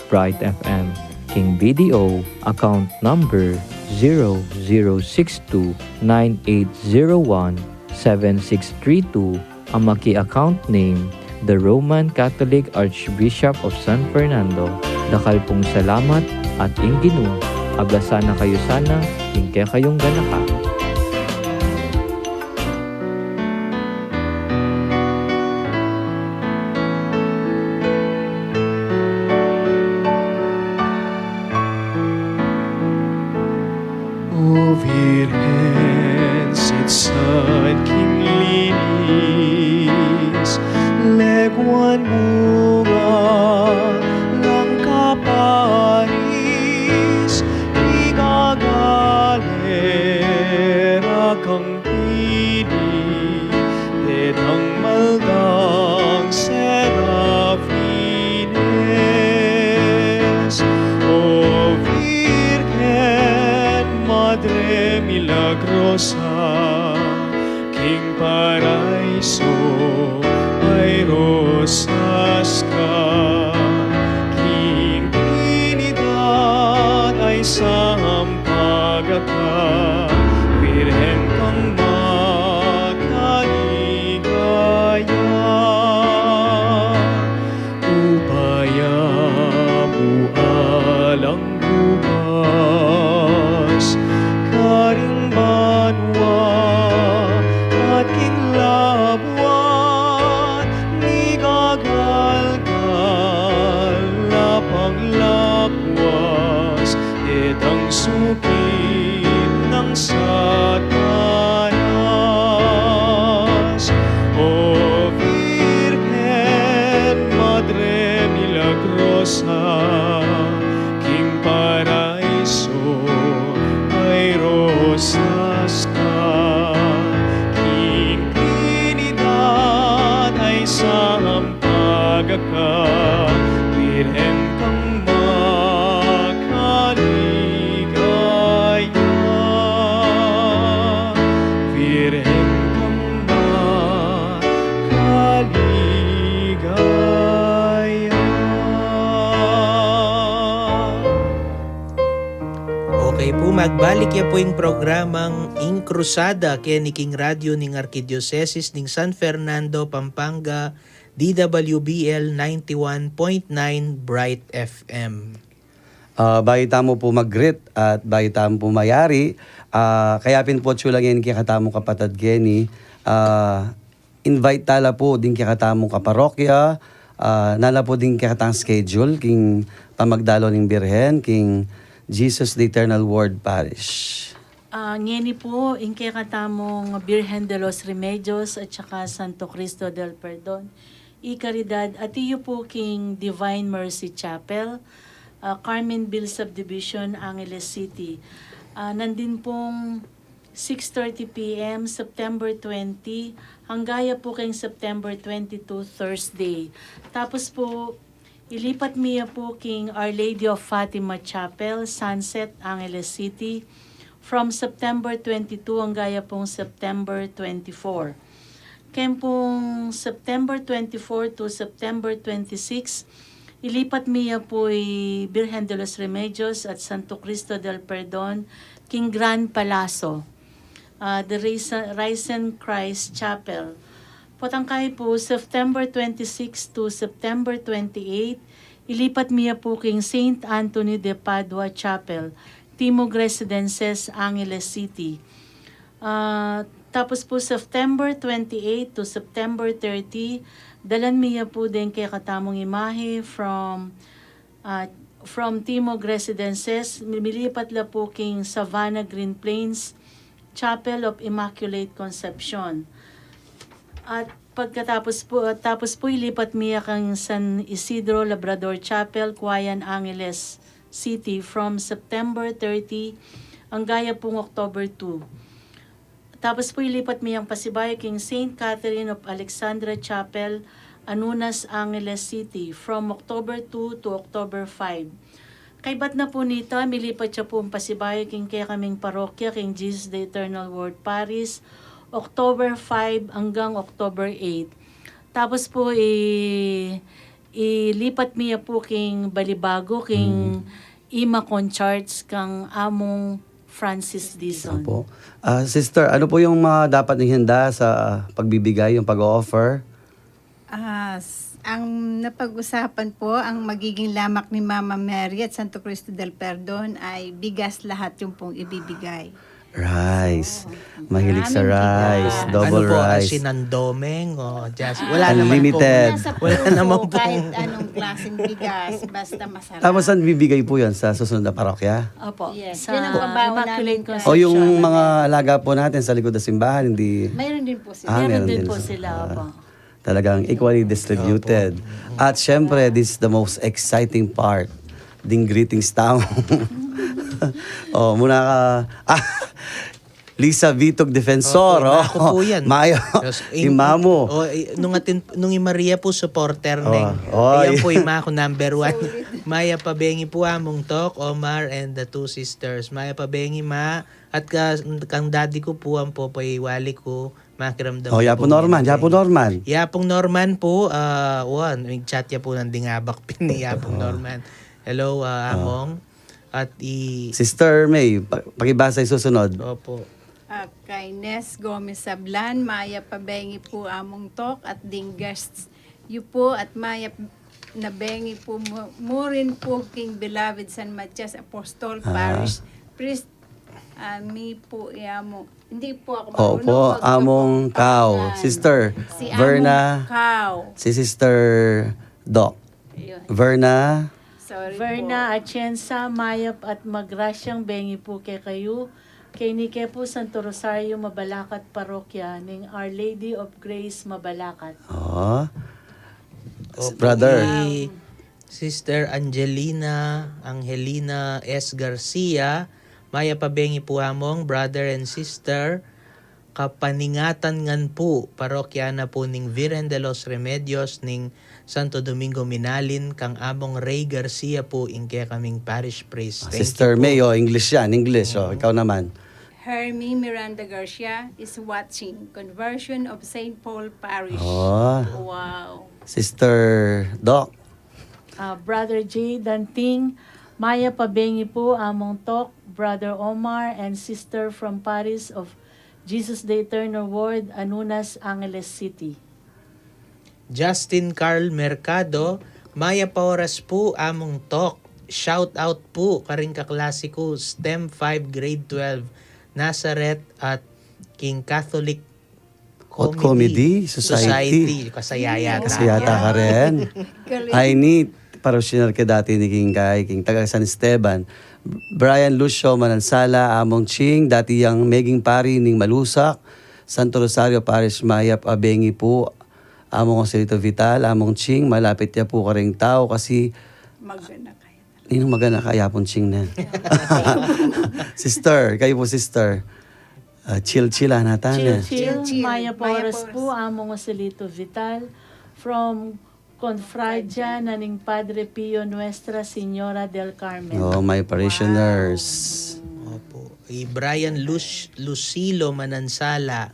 Bright FM. King BDO, account number 006298017632, ang maki-account name, the Roman Catholic Archbishop of San Fernando. Dakal pong salamat at inginu, ablasana kayo sana, ingke kayong ganaka. O Virgen, sidsad king linis, leguan bunga ng kaparis, igagalera kang pili, etang maldang serafines. O Virgen, Madre Milagrosa, King Paraiso, ay rosas ka. King Trinidad ay sahampaga ka. Virgen kang makaligaya. Upaya mo alang bukas, karing banwa at king labuan, ni gagalgal na panglakwas, itang Kaya po yung programang In Cruzada kaya ni King Radio ning Arkidiocese ning San Fernando, Pampanga, DWBL 91.9 Bright FM. Bagita mo po mag-greet at bagita mo po mayari. Kaya pin po lang yan kaya katamong kapatid Kenny. Invite tala po din kaya katamong kaparokya. Nala po din kaya katang schedule king pamagdalo ng Birhen king Jesus the Eternal Word Parish. Ngeni po, inke katamong Birhen de los Remedios at saka Santo Cristo del Perdon, Ikaridad, at iyo po king Divine Mercy Chapel, Carmenville Subdivision, Angeles City. Nandin pong 6:30 p.m. September 20, hanggaya po kayong September 22, Thursday. Tapos po, ilipat miya po king Our Lady of Fatima Chapel, Sunset, Angeles City, from September 22 hanggaya pong September 24. Kaya pong September 24 to September 26, ilipat miya po Birhen de los Remedios at Santo Cristo del Perdon, King Gran Palazzo, the Risen Christ Chapel. Potangkay po, September 26 to September 28, ilipat miya po king St. Anthony de Padua Chapel, Timog Residences, Angeles City. Tapos po, September 28 to September 30, dalan miya po din kay katamong imahe from Timog Residences, milipat la po king Savannah Green Plains, Chapel of Immaculate Conception. At tapos po ilipat miya kang San Isidro Labrador Chapel, Cuayan, Angeles City from September 30 hanggaya pong October 2. Tapos po ilipat miyang Pasibay king St. Catherine of Alexandra Chapel, Anunas, Angeles City from October 2 to October 5. Kaibat na po nito, milipat siya po ang Pasibay king kaya kaming parokya king Jesus the Eternal Word Parish, October 5 hanggang October 8. Tapos po ilipat miya po king Balibago king Ima Concharts kang among Francis Dizon. Opo. Sister, ano po yung mga dapat handa sa pagbibigay, yung pag-offer? Ang napag-usapan po, ang magiging lamak ni Mama Mary at Santo Cristo del Perdon ay bigas lahat yung pong ibibigay. Rice. Mahilig sa Maraming rice. bigas. Double ano po, rice. sinandomeng o just Wala Unlimited. Nasa Wala puso, naman po. kahit anong klaseng bigas, basta masarap. Tapos saan bibigay po yan sa susunod na parokya? Opo. Yes, Sa yun ang pabaon Immaculate namin. Conception. O yung mga alaga po natin sa likod ng simbahan, hindi... Mayroon din po sila. Meron din din po sa- sila. Opo. Talagang equally distributed. At syempre, this is the most exciting part. Ding greetings tao. Muna ka... Lisa Vitog Defensor. Opo, ako po yan. Mayo. Imamo. Nung Maria po supporter neng. Oy. Ayan po ima ako number 1. Maya Pabengi po among Tok, Omar and the two sisters. Maya Pabengi ma at kang daddy ko po ang po wali ko makiramdam. Yapon Norman. Yapon Norman. Yapong Norman po, nag-chat ya po ng dingabak pin ni Yapong Norman. Hello, Among. At Sister May, pakibasa yung susunod. Opo. Kay Nes Gomez Sablan, Maya Pabengi po among Tok at Dinggast yu po at Maya Nabengi po mo rin po King Beloved San Matias Apostol Parish Priest. Mi po amo. Hindi po ako marunong. Opo, Among Kao. Sister Si Verna. Among Kao. Si Sister Doc. Ayun. Verna. Sorry Verna po. Atienza, Mayap at Magrasyang Bengi po kay kayo. Kay Nike po Santo Rosario Mabalacat Parokya ning Our Lady of Grace Mabalacat. Brother. Sister Angelina S. Garcia, Maya Pabengi po among brother and sister, kapaningatan ngan po, parokya na po ning Virgen de los Remedios ning Santo Domingo Minalin, kang among Ray Garcia po ingke kaming parish priest. Thank Sister you po. May, English yan. English. Ikaw naman. Hermie Miranda Garcia is watching Conversion of St. Paul Parish. Wow. Sister Doc. Brother J. Danting, Maya Pabengi po among Tok, Brother Omar and Sister from Paris of Jesus the Eternal Word, Anunas, Angeles City. Justin Carl Mercado, Maya Pauras po, among talk. Shout out po, karing kaklase ko, STEM 5 grade 12, Nazareth at King Catholic Comedy Society. Kasayaya. Kasi yata ka rin. I need parosyonal ka dati ni King Kai, King taga San Esteban. Brian Lucio Manansala, Among Ching, dati yang Meging Pari ning Malusak, Santo Rosario Parish Mayap Abengi po, Among Joselito Vital, Among Ching, malapit niya po ka ring tao kasi Magana kayo. ninong magana kaya pong Ching na. Sister, kayo po sister. Chill natin. Chill, Maya Maya Porras Porras. po, Among Joselito Vital, from Confradia, naning Padre Pio Nuestra Señora del Carmen. Oh, my parishioners. Opo. Brian Lucilo Manansala,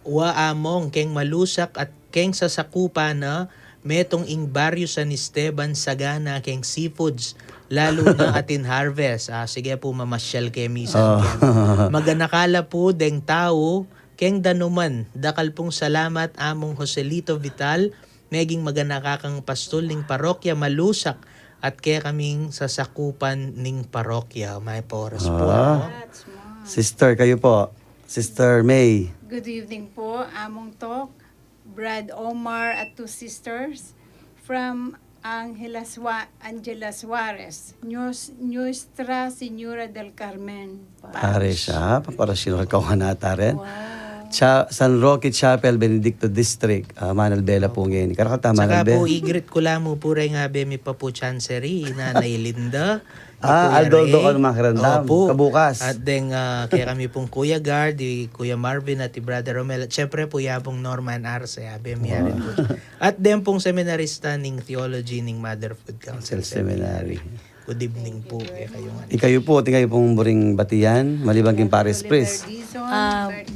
wa among keng malusak at keng sasakupa na metong ing baryo San Esteban sagana keng seafoods lalo na atin harvest. Sige po mamasyal kay misan. Maganakala po deng tao keng danuman dakal pong salamat among Joselito Vital meging maganakakang pastol ning parokya Malusak at kaya kaming sasakupan ning parokya. May poras po. That's more. Sister, kayo po. Sister May. Good evening po, Among Talk, Brad Omar at two sisters from Angela Suarez, Nuestra Señora del Carmen. Pare siya. Paparasyon ka kawanata rin. San Roque Chapel, Benedicto District, Manalbela po ngayon. Karakata Saka Manalbela. po, i-greet ko lang mo po rin nga be mi pa po chancery, Nanay Linda. ni Aldoldo Ray. ka makiramdam. Opo. Kabukas. At then, kaya kami pong Kuya Guard, Kuya Marvin at Brother Romel. At syempre po, pong Norman Arce, abe mi rin po. At then pong seminarista ning theology ning Motherhood Council Seminary. Good evening po. Kayo nga. Ikayo po, tingay pong buring batiyan, malibang king Paris Priest.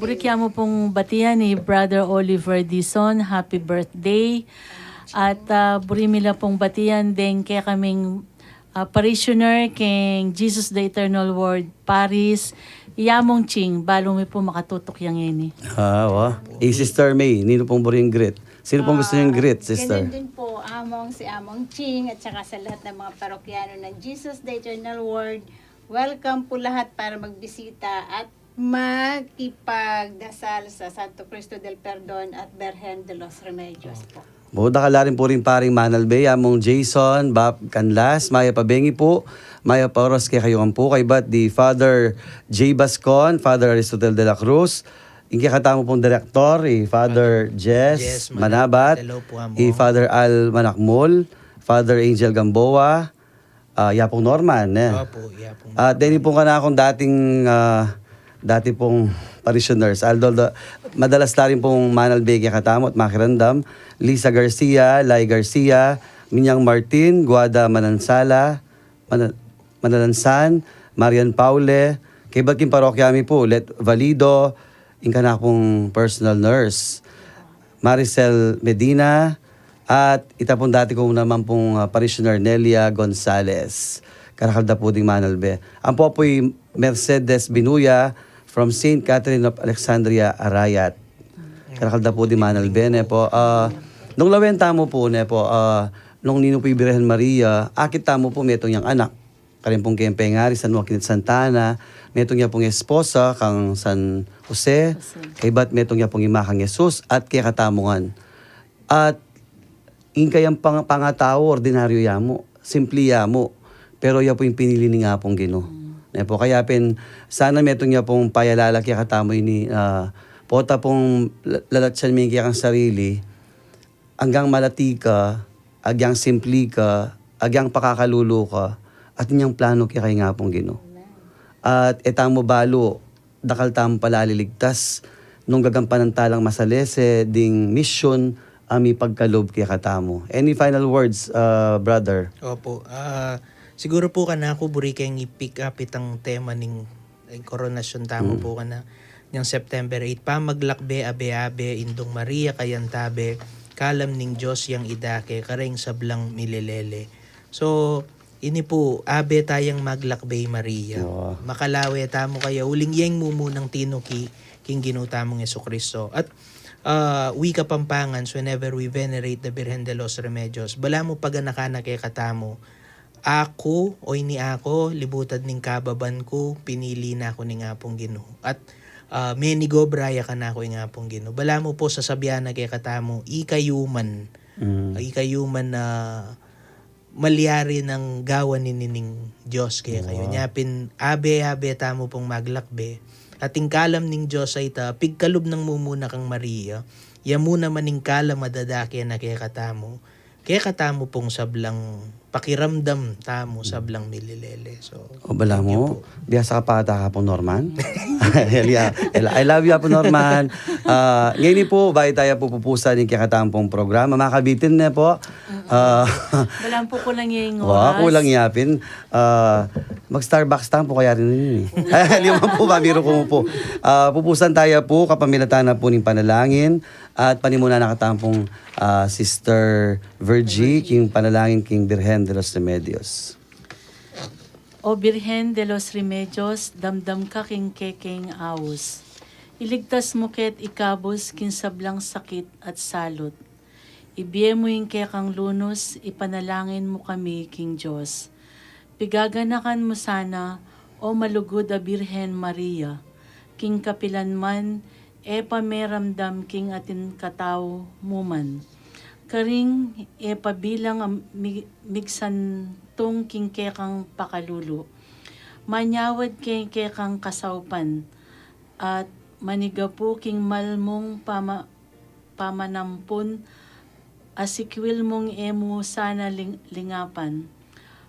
Burikya mo pong batiyan ni Brother Oliver Dizon, happy birthday. At burimila pong batiyan din kaya kaming parishioner king Jesus the Eternal Word, Paris, Yamong Ching, balong mi po makatutok yang ini. Sister May, nino pong buring grit? Sino pong gusto niyong grit, sister? Ganun din po, si Among Ching at saka sa lahat ng mga parokyano ng Jesus the Eternal Word. Welcome po lahat para magbisita at magkipagdasal sa Santo Cristo del Perdon at Virgen de los Remedios po. Buda ka rin po rin paring Manalbay, Among Jason, Bap Canlas, Maya Pabengi po, Maya Pauros kay kayong po, kay Bat di Father J. Bascon, Father Aristotel de la Cruz, Ingi katamo pong direktor, Father Jess Manabat, Hello po, amo. Father Al Manakmul, Father Angel Gamboa, Yapong Norman. Opo, yapong. At then po ka na akong dati pong parishioners. Madalas na rin pong Manal Bege katamo at makirandam. Lisa Garcia, Lai Garcia, Minyang Martin, Guada Manansala, Manalansan, Marian Paule, kay Baking Parokyami po, Let Valido, ingka na akong personal nurse, Maricel Medina, at itapon dati ko naman pong parishioner Nelia Gonzalez. Karakalda po ding Manalbe. Ang po po'y Mercedes Binuya from St. Catherine of Alexandria, Arayat. Karakalda po ding Manalbe. Ne po. Nung lawenta mo po, ne po, nung nino po Birhen Maria, akit tamo po metong yung anak. Karin pong kempengari, San Joaquin at Santana, metong niya pong esposa, kang San Jose, kay bat metong niya pong imakang Jesus, at kay katamungan. At ingkay ang pangatao, ordinaryo yamo, simple yamo, pero ya po yung pinili ni nga pong Ginoo. Po, kaya sana metong niya pong payalala kaya katamo ini, pota pong lalatsan may kaya kang sarili, hanggang malati ka, agyang simple ka, agyang pakakalulo ka, at inyang plano kaya kay nga pong Ginoo. At etamo balo, dakal tamo pala liligtas, nung gagampan ng talang masalese, ding mission, ami pagkalob kaya katamo. Any final words, brother? Opo. Siguro po ka na ako, buri kayong i-pick up itang tema ng koronasyon tamo po ka na ng September 8. Pamaglakbe abe-abe, Indong Maria kayantabe, kalam ning Diyos yang idake, kareng sablang milelele. So, Ini po, abe tayang maglakbay Maria. Oo. Makalawe tamo kaya uling yeng mumunang tinuki king ginutamong Yesu Kristo. At wika Pampangans, whenever we venerate the Virgen de los Remedios, bala mo paganakana kay katamo, ako, o ini ako, libutad ning kababan ko, pinili na ako ning apong Ginoo. At menigo braya ka na ako ing apong Ginoo. Bala mo po sasabihan na kay katamo, ikayuman, ikayuman na malyari ng gawa ni nining Diyos kaya kayo. Nyapin, abe tamo pong maglakbe. At tingkalam ning Diyos ay pigkalob ng mumuna kang Maria, yamu naman ning kalam madadaki na kaya katamo. Kaya katamo pong sablang pakiramdam tamo sablang mililele. So, O bala thank you mo, po. biyasa ka pa ata po Norman. I love you po Norman. Ngayon po, bahay tayo po pupusa ng kikatampong programa. Makabitin na po. Walang po kulang yung Wow, oras. kulang yapin. Mag-Starbucks tayo po kaya rin yun eh. Lima po, mabiro ko mo po. Pupusan tayo po, kapamilatan na po ng panalangin. At panimuna nakatampong Sister Virgie, king panalangin king Birhen de los Remedios. O Birhen de los Remedios, damdam ka king keking awos. Iligtas mo ket ikabos kin sablang sakit at salot. Ibiye mo yung kekang lunos, ipanalangin mo kami king Diyos. Pigaganakan mo sana, o malugod a Birhen Maria, king kapilanman, e pameramdam king atin katao muman. Karing e pabilang ang migsan tong king kekang pakalulo. Manyawad king kekang kasawpan at manigapu king malmong pamanampun asikwil mong emo sana lingapan.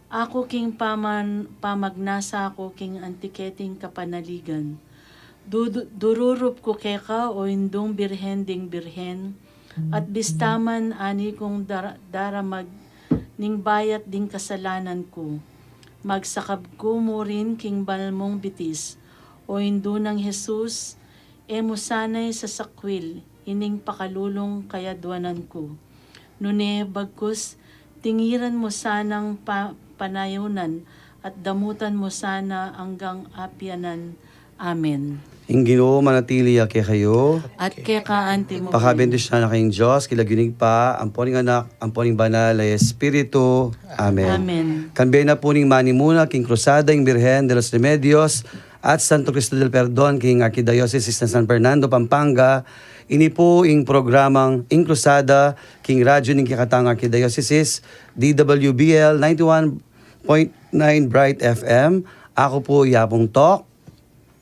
Ako king pamagnasa ako king antiketing kapanaligan. Dururup ko keka o indong birhen ding birhen at bistaman ani kong daramag ning bayat ding kasalanan ko. Magsakab ko mo rin king balmong bitis o indo ng Jesus emo sanay sa sakwil ining pakalulong kayadwanan ko. Nune bagkus tingiran mo sanang panayunan at damutan mo sana hanggang apyanan. Amen. Ing Ginoo manatili kay kayo. At kekaanti mo. Pakabendisyon na kayong Diyos, kilaginig pa, ang poning anak, ang poning banal ay Espiritu. Amen. Amen. Kanbay na po ning manimuna, king Cruzada, ing Birhen de los Remedios, at Santo Cristo del Perdon, king Arkidiocese ng San Fernando, Pampanga. Ini po ing programang ing Cruzada, king radyo ning Kikatang Arkidiocese, DWBL 91.9 Bright FM. Ako po Yapong Tok.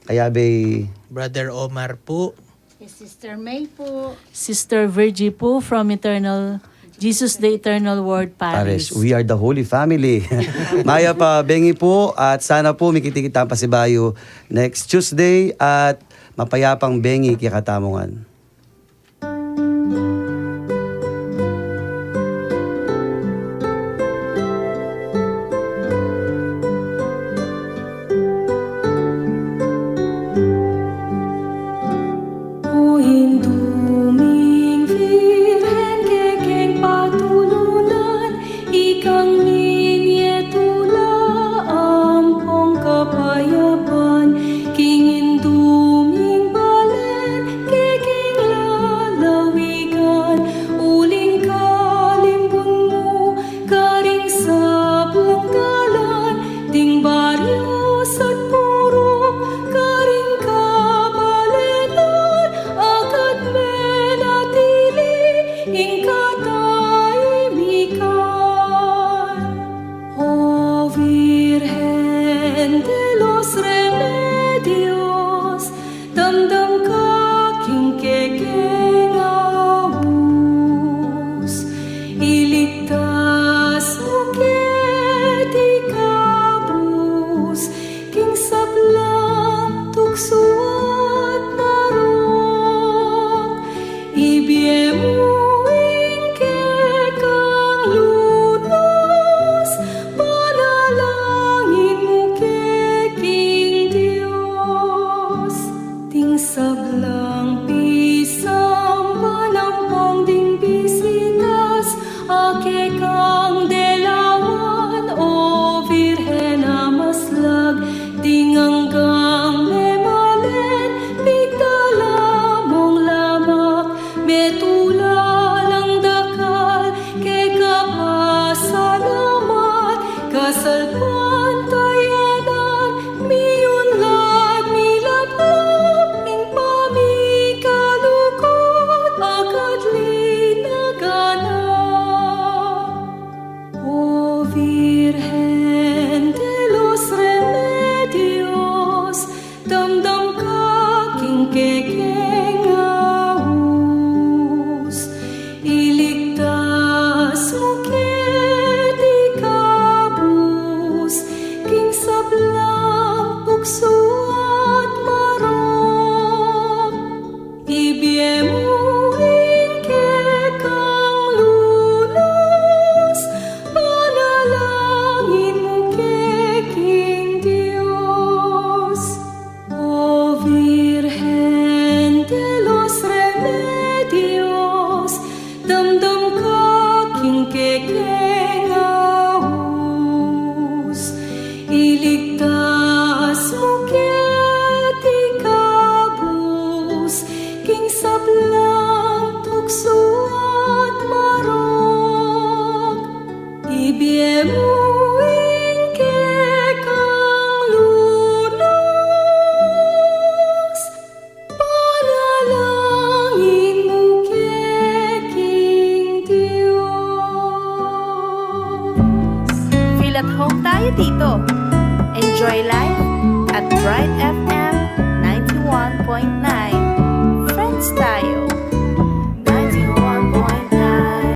Kaya bay Brother Omar po. Si Sister May po. Sister Virgie po from Eternal Jesus the Eternal Word Paris. Parish. We are the Holy Family. Maya pa, Bengi po, at sana po mikiti-kita pa si Bayo next Tuesday at mapayapang Bengi kikatamungan. O induming Virhen kekeng patulunan, ikang ninyetula ampong kapayapan, king induming balen kekeng lalawigan, uling kalimbun mo karing sablang galan, ting baryos at purok karing kabalenan, agad menatili ing katahimikan. O Virgen de los Remedios, damdam ka king kekeng awos. Iligtas mo ket ikabus, king sablang tukso at narok. Ibiye mo ing kekang lunos, panalangin mo keking Diyos. Ting sablang pisang panampong ding bisitas, ake kang delawan o king sablang tukso at marok, ibiemuing kekang lunas, panalangin mo keking Diyos. Feel at home tayo dito. Enjoy life at Bright FM 91.9. Friends tayo.